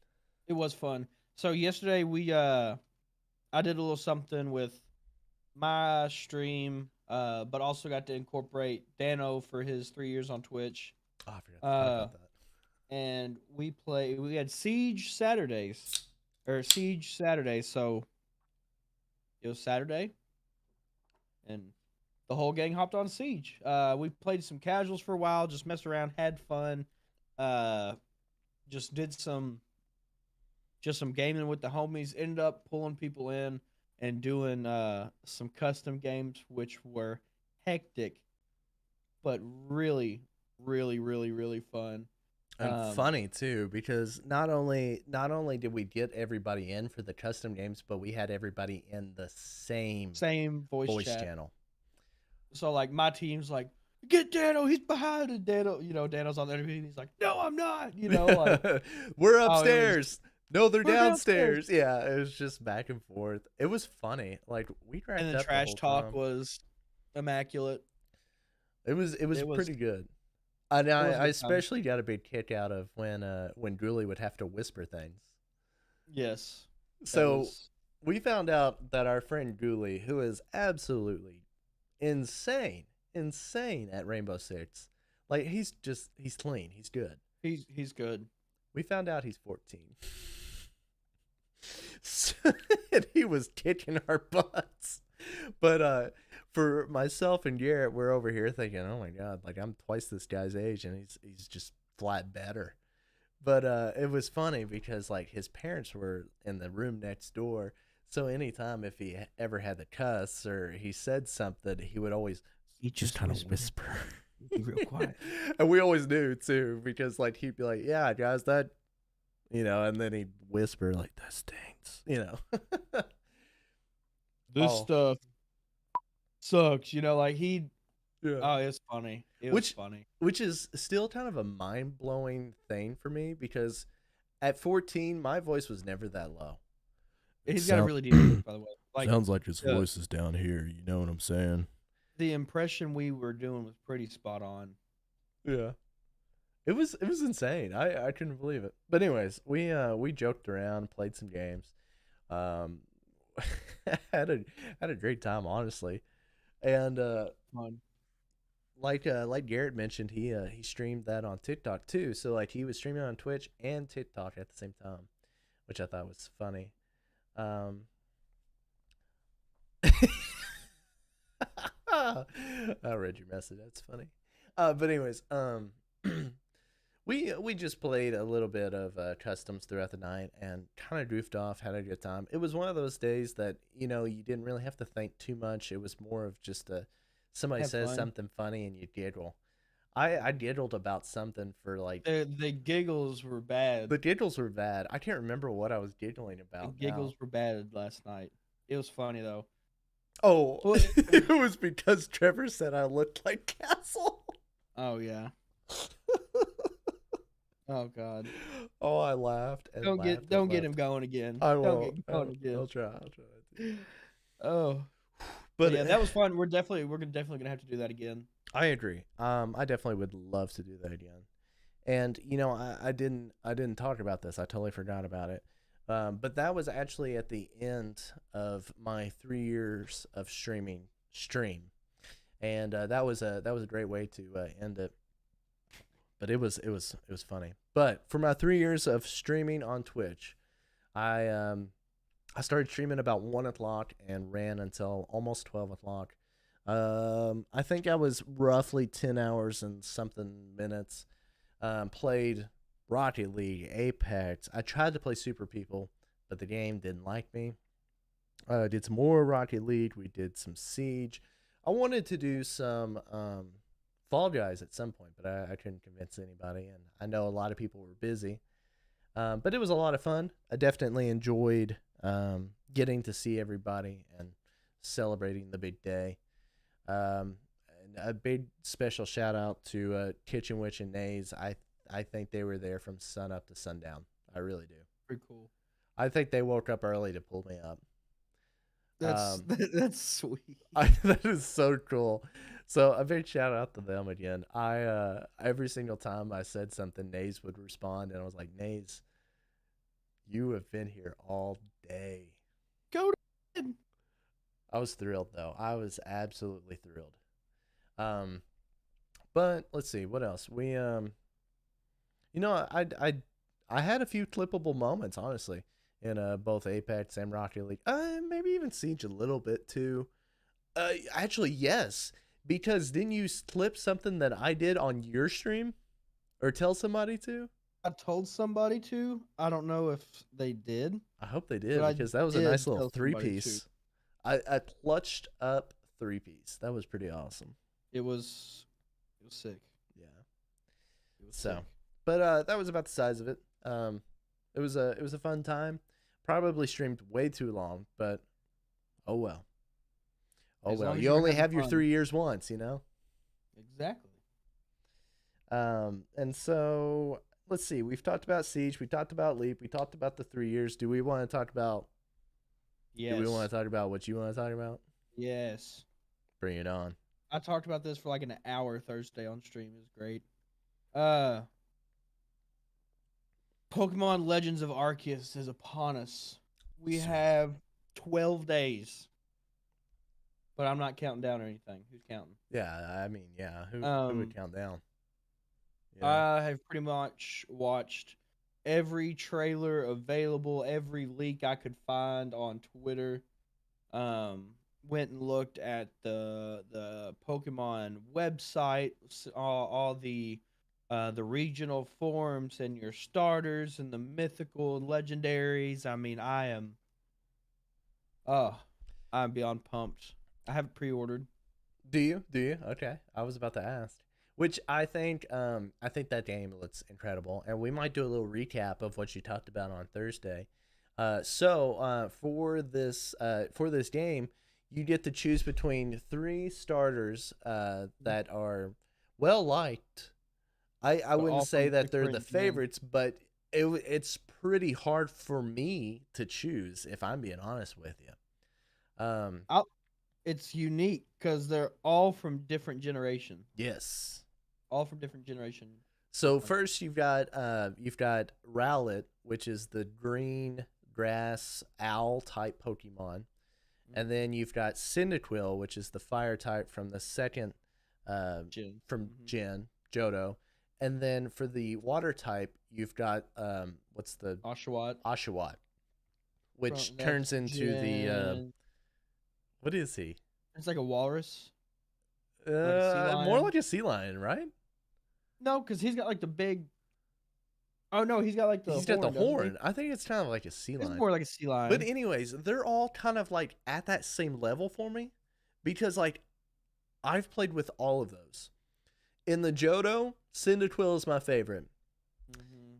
It was fun. So yesterday I did a little something with my stream, but also got to incorporate Dano for his 3 years on Twitch. Oh, I forgot to talk about that. And we had Siege Saturdays. So it was Saturday, and the whole gang hopped on Siege. We played some casuals for a while, just messed around, had fun. Just did some gaming with the homies. Ended up pulling people in and doing some custom games, which were hectic, but really, really, really, really fun. And funny too, because not only did we get everybody in for the custom games, but we had everybody in the same voice channel. So like my team's like, get Dano, he's behind it. Dano, Dano's on the other team. He's like, no, I'm not. Like we're upstairs. No, they're downstairs. Yeah, it was just back and forth. It was funny. Like we cracked up. And the trash talk was immaculate. It was pretty good. And I especially got a big kick out of when Ghoulie would have to whisper things. Yes. So we found out that our friend Ghoulie, who is absolutely insane at Rainbow Six, like he's clean, he's good. He's good. We found out he's 14. So, and he was kicking our butts. But for myself and Garrett, we're over here thinking, oh my god, like I'm twice this guy's age, and he's just flat better. But it was funny because like his parents were in the room next door, so anytime if he ever had to cuss or he said something, he would always He just kind of whisper. Be real quiet. And we always knew too, because like he'd be like, "Yeah, guys, that," and then he'd whisper like, "That stinks," This Oh. stuff sucks. Like he. Yeah. Oh, it's funny. It was funny. Which is still kind of a mind blowing thing for me because at 14, my voice was never that low. He's got a really deep voice, by the way. Like, sounds like his voice is down here. You know what I'm saying? the impression we were doing was pretty spot on. Yeah. It was insane. I couldn't believe it. But anyways, we joked around, played some games. Um had a great time, honestly. And Fun. like Garrett mentioned, he streamed that on TikTok too. So like he was streaming on Twitch and TikTok at the same time, which I thought was funny. I read your message. That's funny. But anyways, we just played a little bit of customs throughout the night and kind of goofed off, had a good time. It was one of those days that you didn't really have to think too much. It was more of just somebody Have says fun. something funny and you giggle. I giggled about something for like The giggles were bad. the giggles were bad. I can't remember what I was giggling The about. giggles Now. were bad last night. It was funny though. Oh, Well, it was because Trevor said I looked like Castle. Oh yeah. Oh god. Oh, I laughed and Don't laughed get and don't get laughed. him going again. I Don't won't. get going again. I'll try. To. Oh. But yeah, that was fun. We're definitely gonna have to do that again. I agree. I definitely would love to do that again. And I didn't talk about this. I totally forgot about it. But that was actually at the end of my 3 years of stream, and that was a great way to end it. But it was funny. But for my 3 years of streaming on Twitch, I started streaming about 1 o'clock and ran until almost 12 o'clock. I think I was roughly 10 hours and something minutes. Played Rocket League, Apex. I tried to play Super People, but the game didn't like me. Did some more Rocket League. We did some Siege. I wanted to do some Fall Guys at some point, but I couldn't convince anybody. And I know a lot of people were busy. But it was a lot of fun. I definitely enjoyed getting to see everybody and celebrating the big day. And a big special shout out to Kitchen Witch and Nays. I think they were there from sun up to sundown. I really do. Pretty cool. I think they woke up early to pull me up. That's sweet. That is so cool. So a big shout out to them again. I every single time I said something, Nays would respond, and I was like, Nays, you have been here all day. Go to bed. I was thrilled though. I was absolutely thrilled. But let's see what else. We I had a few clippable moments honestly in both Apex and Rocket League. Maybe even Siege a little bit too. Actually yes, because didn't you clip something that I did on your stream or tell somebody to? I told somebody to. I don't know if they did. I hope they did But because that was a did nice little tell somebody 3-piece. I clutched up 3-piece. That was pretty awesome. It was sick. Yeah. It was So, sick. but that was about the size of it. It was a fun time. Probably streamed way too long, but oh well. Oh As well. long as You you're only having have your fun. 3 years once, you know. Exactly. And so let's see. We've talked about Siege. We talked about Leap. We talked about the 3 years. Do we want to talk about? Yes. Do we want to talk about what you want to talk about? Yes. Bring it on. I talked about this for like an hour Thursday on stream. It was great. Pokemon Legends of Arceus is upon us. We have 12 days. But I'm not counting down or anything. Who's counting? Yeah, I mean, yeah. Who would count down? I have pretty much watched every trailer available, every leak I could find on Twitter. went and looked at the Pokemon website, all the regional forms and your starters and the mythical and legendaries. I mean, oh, I'm beyond pumped. I have it pre-ordered. Do you? Do you? Okay. I was about to ask. Which I think that game looks incredible, and we might do a little recap of what you talked about on Thursday. For this game, you get to choose between three starters that are well liked. I But wouldn't all say from that they're the different gens. favorites, but it's pretty hard for me to choose if I'm being honest with you. I'll, it's unique because they're all from different generations. Yes. All from different generation So Pokemon. first you've got Rowlet, which is the green grass owl type Pokemon, and Mhm. then you've got Cyndaquil, which is the fire type from the second Gen. from Hmm. Gen Johto, and then for the water type you've got what's the Oshawott. Oshawott, which That's turns into the Gen. what is he? It's like a walrus, like a sea More lion. like a sea lion, right? No, because he's got like the big. Oh no, he's got like the He's got the horn, doesn't he? horn. I think it's kind of like a sea It's lion. more like a sea But lion. anyways, they're all kind of like at that same level for me because like I've played with all of those. In the Johto, Cyndaquil is my favorite.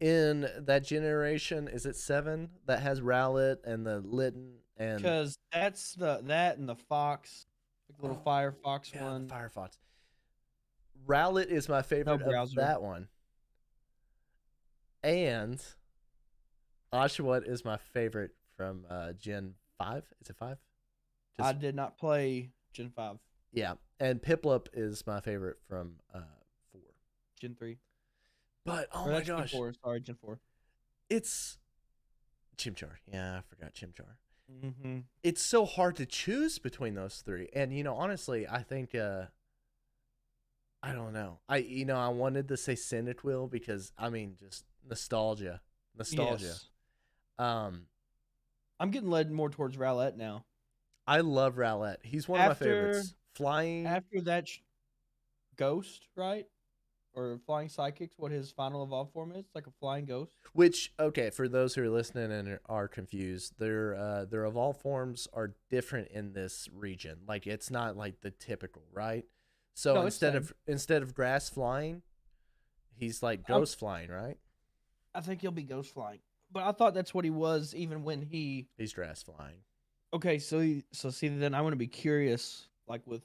In that generation, is it 7 that has Rowlet and the Litten and Because that's that and the fox, like the little oh fire fox yeah, the one. Firefox. Rowlet is my No favorite of browser. that one. And Oshawott is my favorite from Gen 5. Is it 5? I Just did not play Gen 5, yeah, and Piplup is my favorite from 4. Gen 3. But oh Or my that's Gen gosh, 4. Sorry, Gen 4. it's Chimchar. Yeah, I forgot Chimchar. Mm-hmm. It's so hard to choose between those three, and honestly, I think I don't know. I wanted to say Cyndaquil because I mean just nostalgia. Yes. Um, I'm getting led more towards Rowlet now. I love Rowlet. He's one of my After favorites. Flying. after that ghost, right? Or flying psychics, what his final evolved form is? Like a flying ghost. Which okay, for those who are listening and are confused, their evolved forms are different in this region. Like it's not like the typical, right? So No, it's the same. instead of grass flying, he's like I'm, ghost flying, right? I think he'll be ghost flying. But I thought that's what he was even when he. He's grass flying. Okay, so see, then I want to be curious, like with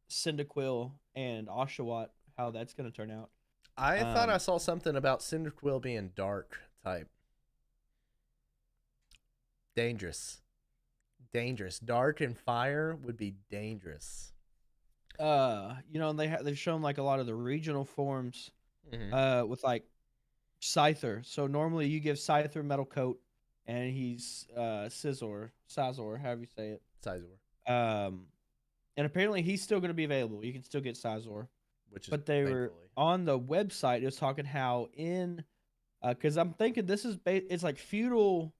Cyndaquil and Oshawott, how that's gonna turn out. I thought I Um, saw something about Cyndaquil being dark type. Dangerous. Dangerous. Dark and fire would be dangerous. and they've shown like a lot of the regional forms, Mm-hmm. with like Scyther. So normally you give Scyther Metal Coat, and he's Sizor, however you say it. Sizor, Um, and apparently he's still going to be available. You can still get Sizor, which is but they were thankfully. on the website. It was talking how because I'm thinking this is it's like feudal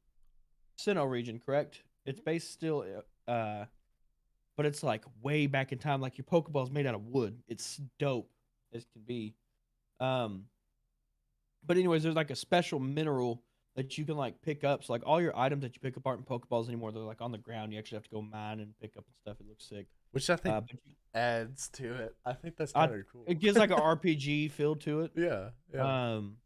Sinnoh region, correct? It's based still, but it's like way back in time. Like your Pokeball's made out of wood. It's dope as can be. Um, But anyways, there's like a special mineral that you can like pick up. So like all your items that you pick apart in Pokeballs anymore, they're like on the ground. You actually have to go mine and pick up and stuff. It looks sick. Which I think But adds to it. I think that's I, kind of cool. it gives like a RPG feel to it. Yeah, yeah. Um,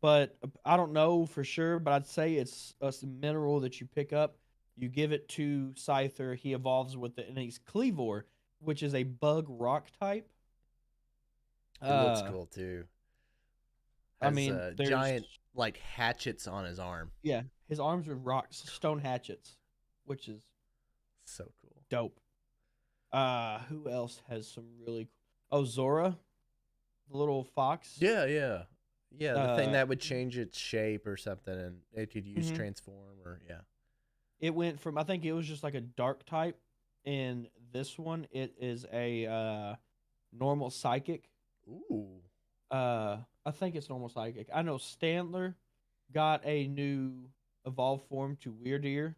but I don't know for sure. But I'd say it's a mineral that you pick up. You give it to Scyther. He evolves with it, and he's Cleavor, which is a bug rock type. He looks Uh, cool too. I Has mean, there's giant like hatchets on his arm. yeah, his arms are rocks, stone hatchets, which is So cool. dope. Who else has some really? Oh, Zora, the little fox. Yeah, yeah. Yeah, the thing Uh, that would change its shape or something and it could use mhm. transform or yeah. It went from I think it was just like a dark type. In this one, it is a normal psychic. Ooh. I think it's normal psychic. I know Standler got a new evolved form to Weird Ear,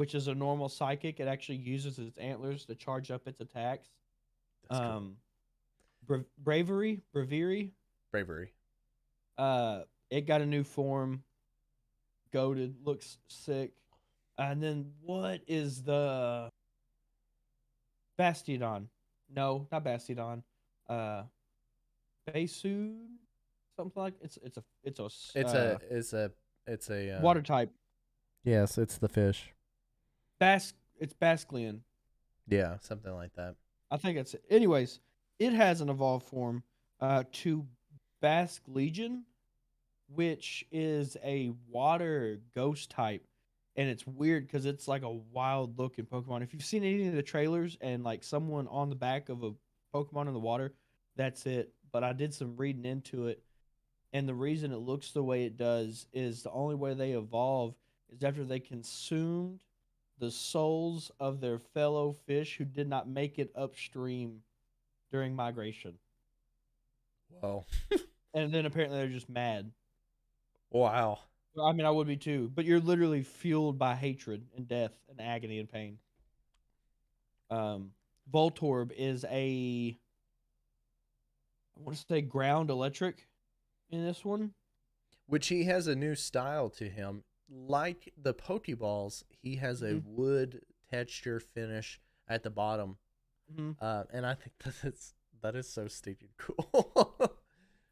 which is a normal psychic. It actually uses its antlers to charge up its attacks. That's cool. Bravery. Bravery. It got a new form. Goated, looks sick. And then what is the Bastiodon? No, not Bastiodon. Uh, Basoon, something like It's a water type. yes, it's the fish. It's Basclean. Yeah, something like that. I think it's it. Anyways, it has an evolved form to Basque Legion, which is a water ghost type. And it's weird because it's like a wild looking Pokemon. If you've seen any of the trailers and like someone on the back of a Pokemon in the water, that's it. But I did some reading into it, and the reason it looks the way it does is the only way they evolve is after they consumed the souls of their fellow fish who did not make it upstream during migration. Wow. And then apparently they're just mad. Wow. I mean, I would be too, but you're literally fueled by hatred and death and agony and pain. Voltorb is I want to say ground electric in this one. Which he has a new style to him. Like the Pokeballs, he has a wood texture finish at the bottom. And I think that is so stinking cool.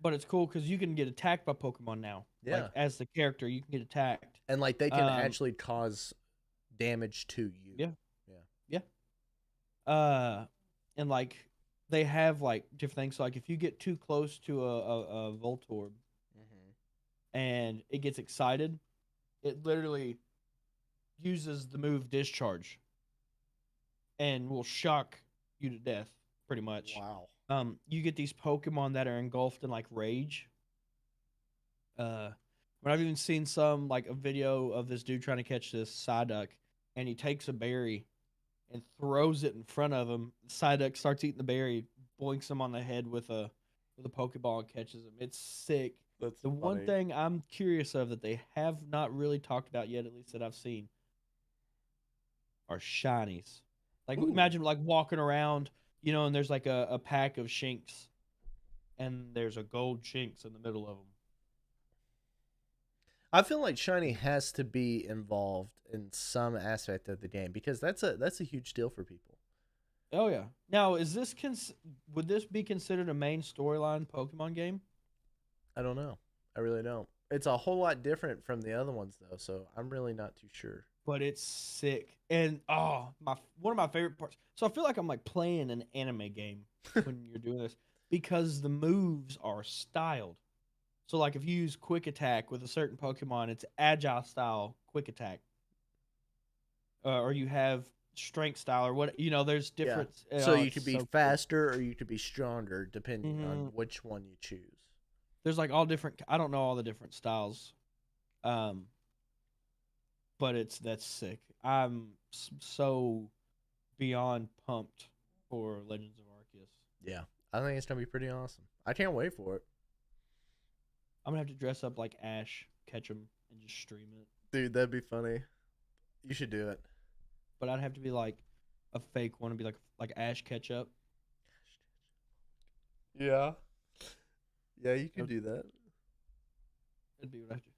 But it's cool because you can get attacked by Pokemon now. Yeah. Like, as the character, you can get attacked. And like they can actually cause damage to you. Yeah. And like they have like different things. So, like if you get too close to a Voltorb and it gets excited, it literally uses the move Discharge and will shock you to death, pretty much. Wow. You get these Pokemon that are engulfed in like rage. But I've even seen some like a video of this dude trying to catch this Psyduck, and he takes a berry and throws it in front of him. Psyduck starts eating the berry, boinks him on the head with a Pokeball and catches him. It's sick. That's the funny. one thing I'm curious of that they have not really talked about yet, at least that I've seen, are shinies. Like imagine like walking around, and there's like a pack of Shinx, and there's a gold Shinx in the middle of them. I feel like shiny has to be involved in some aspect of the game because that's a huge deal for people. Oh yeah. Now, is this would this be considered a main storyline Pokemon game? I don't know. I really don't. It's a whole lot different from the other ones though, so I'm really not too sure. But it's sick. And one of my favorite parts. So I feel like I'm like playing an anime game when you're doing this because the moves are styled. So like if you use quick attack with a certain Pokemon, it's agile style quick attack. Or you have strength style or what, there's different. Yeah. So you could be faster or you could be stronger depending on which one you choose. There's like all different, I don't know all the different styles. But that's sick. I'm so beyond pumped for Legends of Arceus. Yeah, I think it's gonna be pretty awesome. I can't wait for it. I'm gonna have to dress up like Ash, catch him, and just stream it. Dude, that'd be funny. You should do it. But I'd have to be like a fake one and be like Ash Ketchup. Yeah. Yeah, you can do that. That'd be what I do.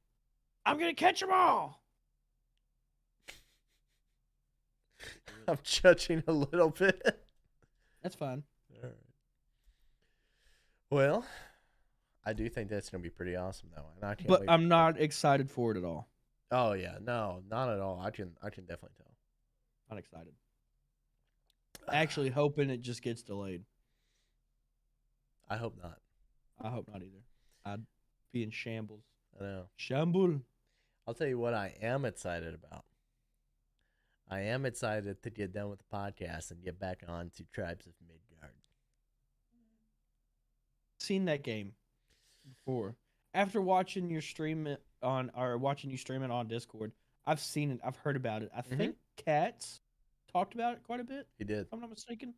I'm gonna catch them all. I'm judging a little bit. That's fine. All right. Well, I do think that's gonna be pretty awesome though, and I can't. But I'm not excited for it at all. Oh yeah, no, not at all. I can definitely tell. Not excited. Actually, hoping it just gets delayed. I hope not. I hope not either. I'd be in shambles. I know. Shamble. I'll tell you what I am excited about. I am excited to get done with the podcast and get back on to Tribes of Midgard. Seen that game before. After watching you stream it on Discord, I've seen it. I've heard about it. I think Cats talked about it quite a bit. He did. If I'm not mistaken.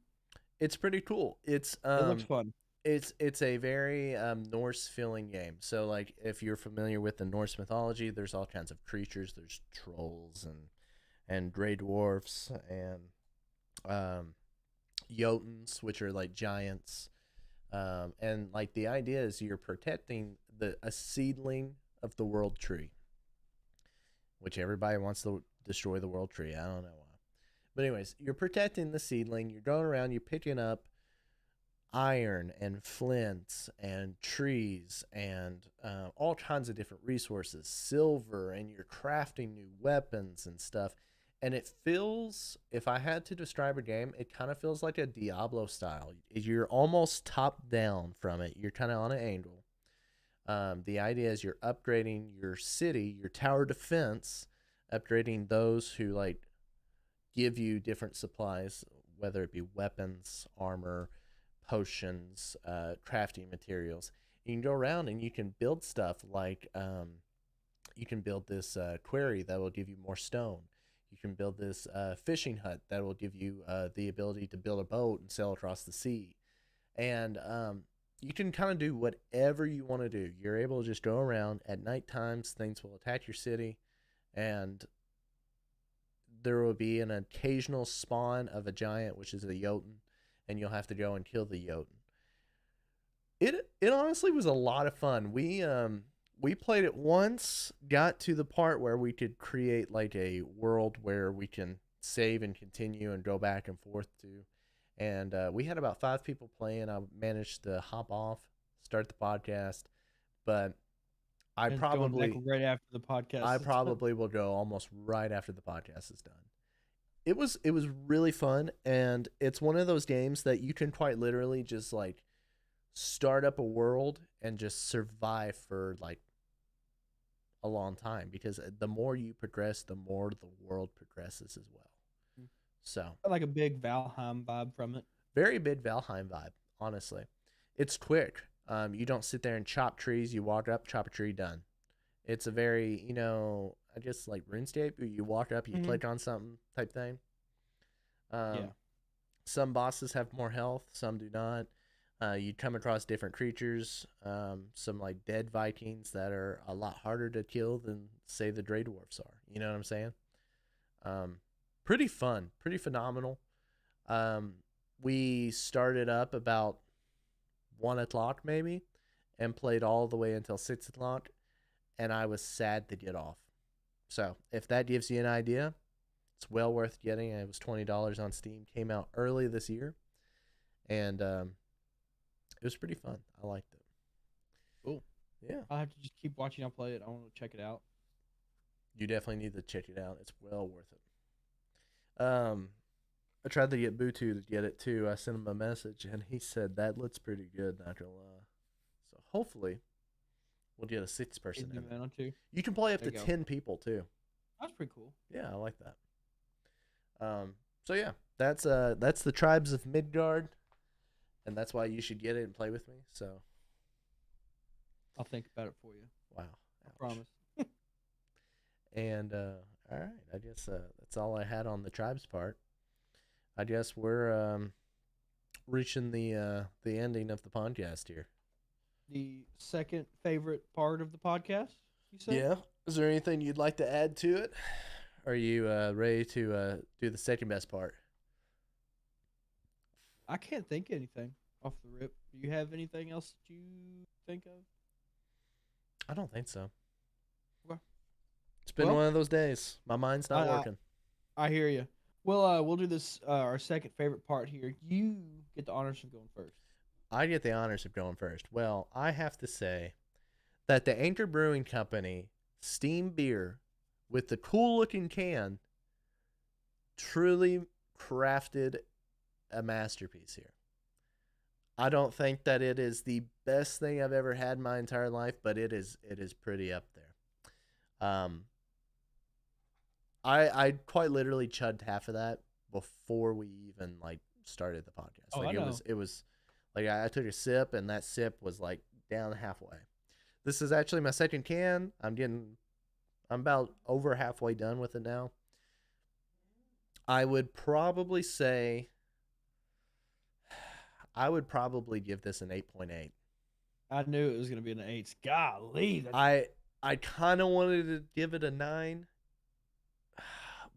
It's pretty cool. It looks fun. It's a very Norse feeling game. So like if you're familiar with the Norse mythology, there's all kinds of creatures. There's trolls and Grey Dwarfs and um, Jotuns, which are like giants. And like the idea is you're protecting a seedling of the world tree, which everybody wants to destroy the world tree. I don't know why. But anyways, you're protecting the seedling. You're going around, you're picking up iron and flints and trees and all kinds of different resources, silver, and you're crafting new weapons and stuff. And it feels, if I had to describe a game, it kind of feels like a Diablo style. You're almost top down from it. You're kind of on an angle. The idea is you're upgrading your city, your tower defense, upgrading those who like give you different supplies, whether it be weapons, armor, potions, crafting materials. You can go around and you can build stuff like you can build this quarry that will give you more stone. You can build this fishing hut that will give you the ability to build a boat and sail across the sea. And you can kind of do whatever you want to do. You're able to just go around at night times. Things will attack your city, and there will be an occasional spawn of a giant, which is a Jotun, and you'll have to go and kill the Jotun. It honestly was a lot of fun. We played it once, got to the part where we could create like a world where we can save and continue and go back and forth to. And we had about 5 people playing. I managed to hop off, start the podcast, but I And going back probably right after the podcast. I is done. probably will go almost right after the podcast is done. It was really fun, and it's one of those games that you can quite literally just like start up a world and just survive for like a long time, because the more you progress, the more the world progresses as well. So Got like a big Valheim vibe from it. very big Valheim vibe, honestly. It's quick. You don't sit there and chop trees. You walk up, chop a tree, done. It's a very, I guess like RuneScape. You walk up, you click on something type thing. Yeah. Some bosses have more health, some do not. You come across different creatures, some like dead Vikings that are a lot harder to kill than, say, the Grey Dwarfs are. You know what I'm saying? Pretty fun, pretty phenomenal. We started up about 1 o'clock maybe, and played all the way until 6 o'clock, and I was sad to get off. So if that gives you an idea, it's well worth getting. It was $20 on Steam. Came out early this year, and it was pretty fun. I liked it. Cool. Yeah, I'll have to just keep watching. I'll play it. I want to check it out. you definitely need to check it out. It's well worth it. I tried to get Butu to get it too. I sent him a message, and he said that looks pretty good. Not gonna lie. So hopefully, we'll get a 6-person in there. Too. You can play up There to you go. 10 people too. That's pretty cool. Yeah, I like that. So yeah, that's the Tribes of Midgard, and that's why you should get it and play with me. So I'll think about it for you. wow, I ouch. promise. And all right, I guess that's all I had on the Tribes part. I guess we're reaching the ending of the podcast here. The second favorite part of the podcast, you said? Yeah. Is there anything you'd like to add to it? Are you ready to do the second best part? I can't think of anything off the rip. Do you have anything else that you think of? I don't think so. Okay. It's been Well, one of those days. My mind's not working. I hear you. Well, we'll do this, our second favorite part here. You get the honors of going first. I get the honors of going first. Well, I have to say that the Anchor Brewing Company Steam Beer with the cool looking can truly crafted a masterpiece here. I don't think that it is the best thing I've ever had in my entire life, but it is pretty up there. I quite literally chugged half of that before we even like started the podcast. Oh, Like I know. it was like I took a sip, and that sip was like down halfway. This is actually my second can. I'm about over halfway done with it now. I would probably say I would probably give this an 8.8. I knew it was going to be an 8. Golly. I kind of wanted to give it a 9,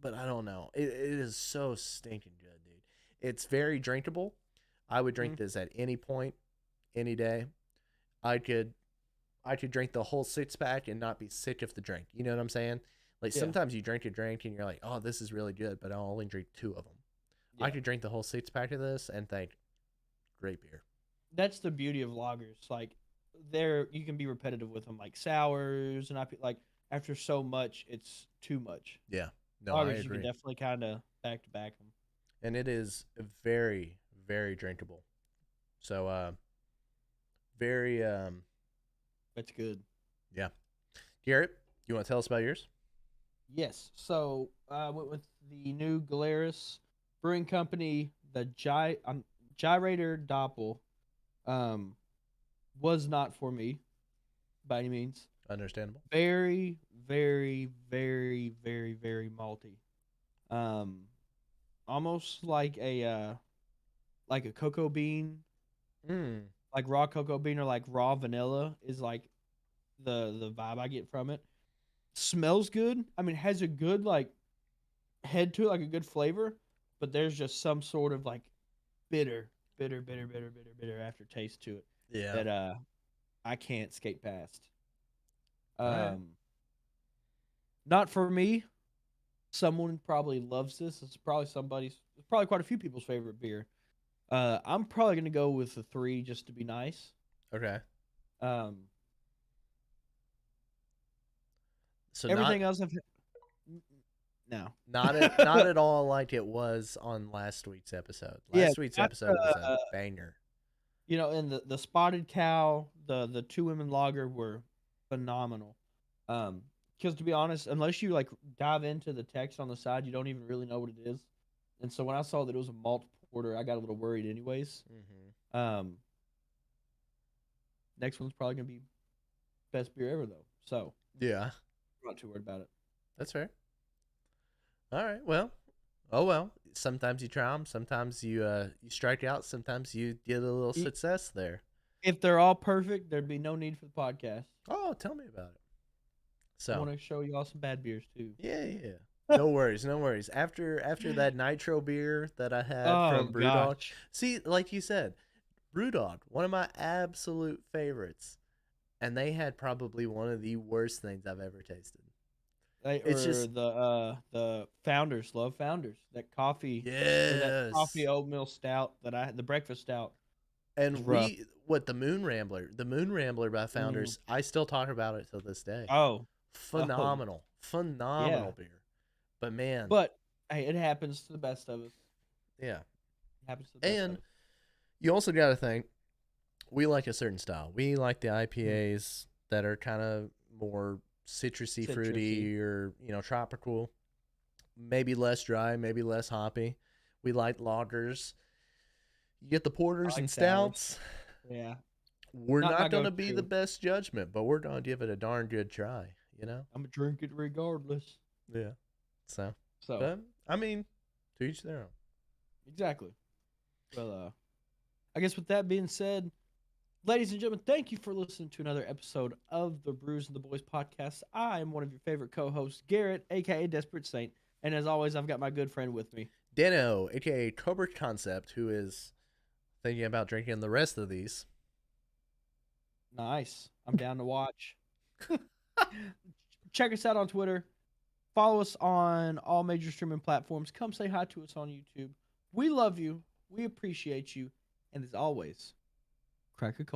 but I don't know. It is so stinking good, dude. It's very drinkable. I would drink Mm. this at any point, any day. I could I could drink the whole 6 pack and not be sick of the drink. You know what I'm saying? Like Yeah, sometimes you drink a drink and you're like, oh, this is really good, but I'll only drink 2 of them. I yeah. could drink the whole 6 pack of this and think, great beer. That's the beauty of lagers. Like, there you can be repetitive with them, like sours, and like after so much, it's too much. Yeah. No, I Lagers, you can agree. definitely kind of back to back them. And it is very, very drinkable. So, very, That's good. yeah. Garrett, you want to tell us about yours? Yes. So I went with the new Galeris Brewing Company. The Gyrator Doppel um, was not for me by any means. Understandable. Very, very, very, very, very malty. Um, Almost like a cocoa bean, Mm. like raw cocoa bean or like raw vanilla is like the vibe I get from it. Smells good. I mean, it has a good like head to it, like a good flavor, but there's just some sort of like bitter aftertaste to it Yeah. that I can't skate past. All right. Um, Not for me. Someone probably loves this. It's probably quite a few people's favorite beer. I'm probably gonna go with the 3 just to be nice. Okay. Um, So Everything else no. not at all like it was on last week's episode. Yeah, Last week's not episode was a banger. and the spotted cow, the 2 women lager were phenomenal. Because to be honest, unless you like dive into the text on the side, you don't even really know what it is. And so when I saw that it was a malt porter, I got a little worried, anyways. Mm-hmm. Next one's probably gonna be best beer ever, though. So Yeah, I'm not too worried about it. that's fair. All right. Well, oh well. Sometimes you try them. Sometimes you strike out. Sometimes you get a little E- success there. If they're all perfect, there'd be no need for the podcast. Oh, tell me about it. I So want to show you all some bad beers too. yeah. No worries, no worries. After that nitro beer that I had Oh from BrewDog, gosh. see, like you said, BrewDog, one of my absolute favorites, and they had probably one of the worst things I've ever tasted. It's Or just the Founders, love Founders. That coffee or that coffee yes. oatmeal stout that I had, the breakfast stout was And rough. the Moon Rambler by Mm. Founders, I still talk about it to this day. Oh, oh, Phenomenal, phenomenal yeah. beer. But man, But hey, it happens to the best of us. yeah. It happens to the best of And us. you also got to think we like a certain style. We like the Mm. IPAs that are kind of more citrusy, Citrusy. fruity, or tropical. Maybe less dry, maybe less hoppy. We like lagers. You get the I porters like and sours. stouts. Yeah. We're Not my not going to be the go-to. best judgment, but we're going to give it a darn good try, you know? I'm gonna drink it regardless. Yeah. So, So but I mean, to each their own. exactly. Well, I guess with that being said, ladies and gentlemen, thank you for listening to another episode of the Brews and the Boys podcast. I am one of your favorite co-hosts, Garrett, aka Desperate Saint, and as always, I've got my good friend with me. Dano, aka Cobra Concept, who is thinking about drinking the rest of these. Nice. I'm down to watch. Check us out on Twitter. Follow us on all major streaming platforms. Come say hi to us on YouTube. We love you. We appreciate you. And as always, crack a cold.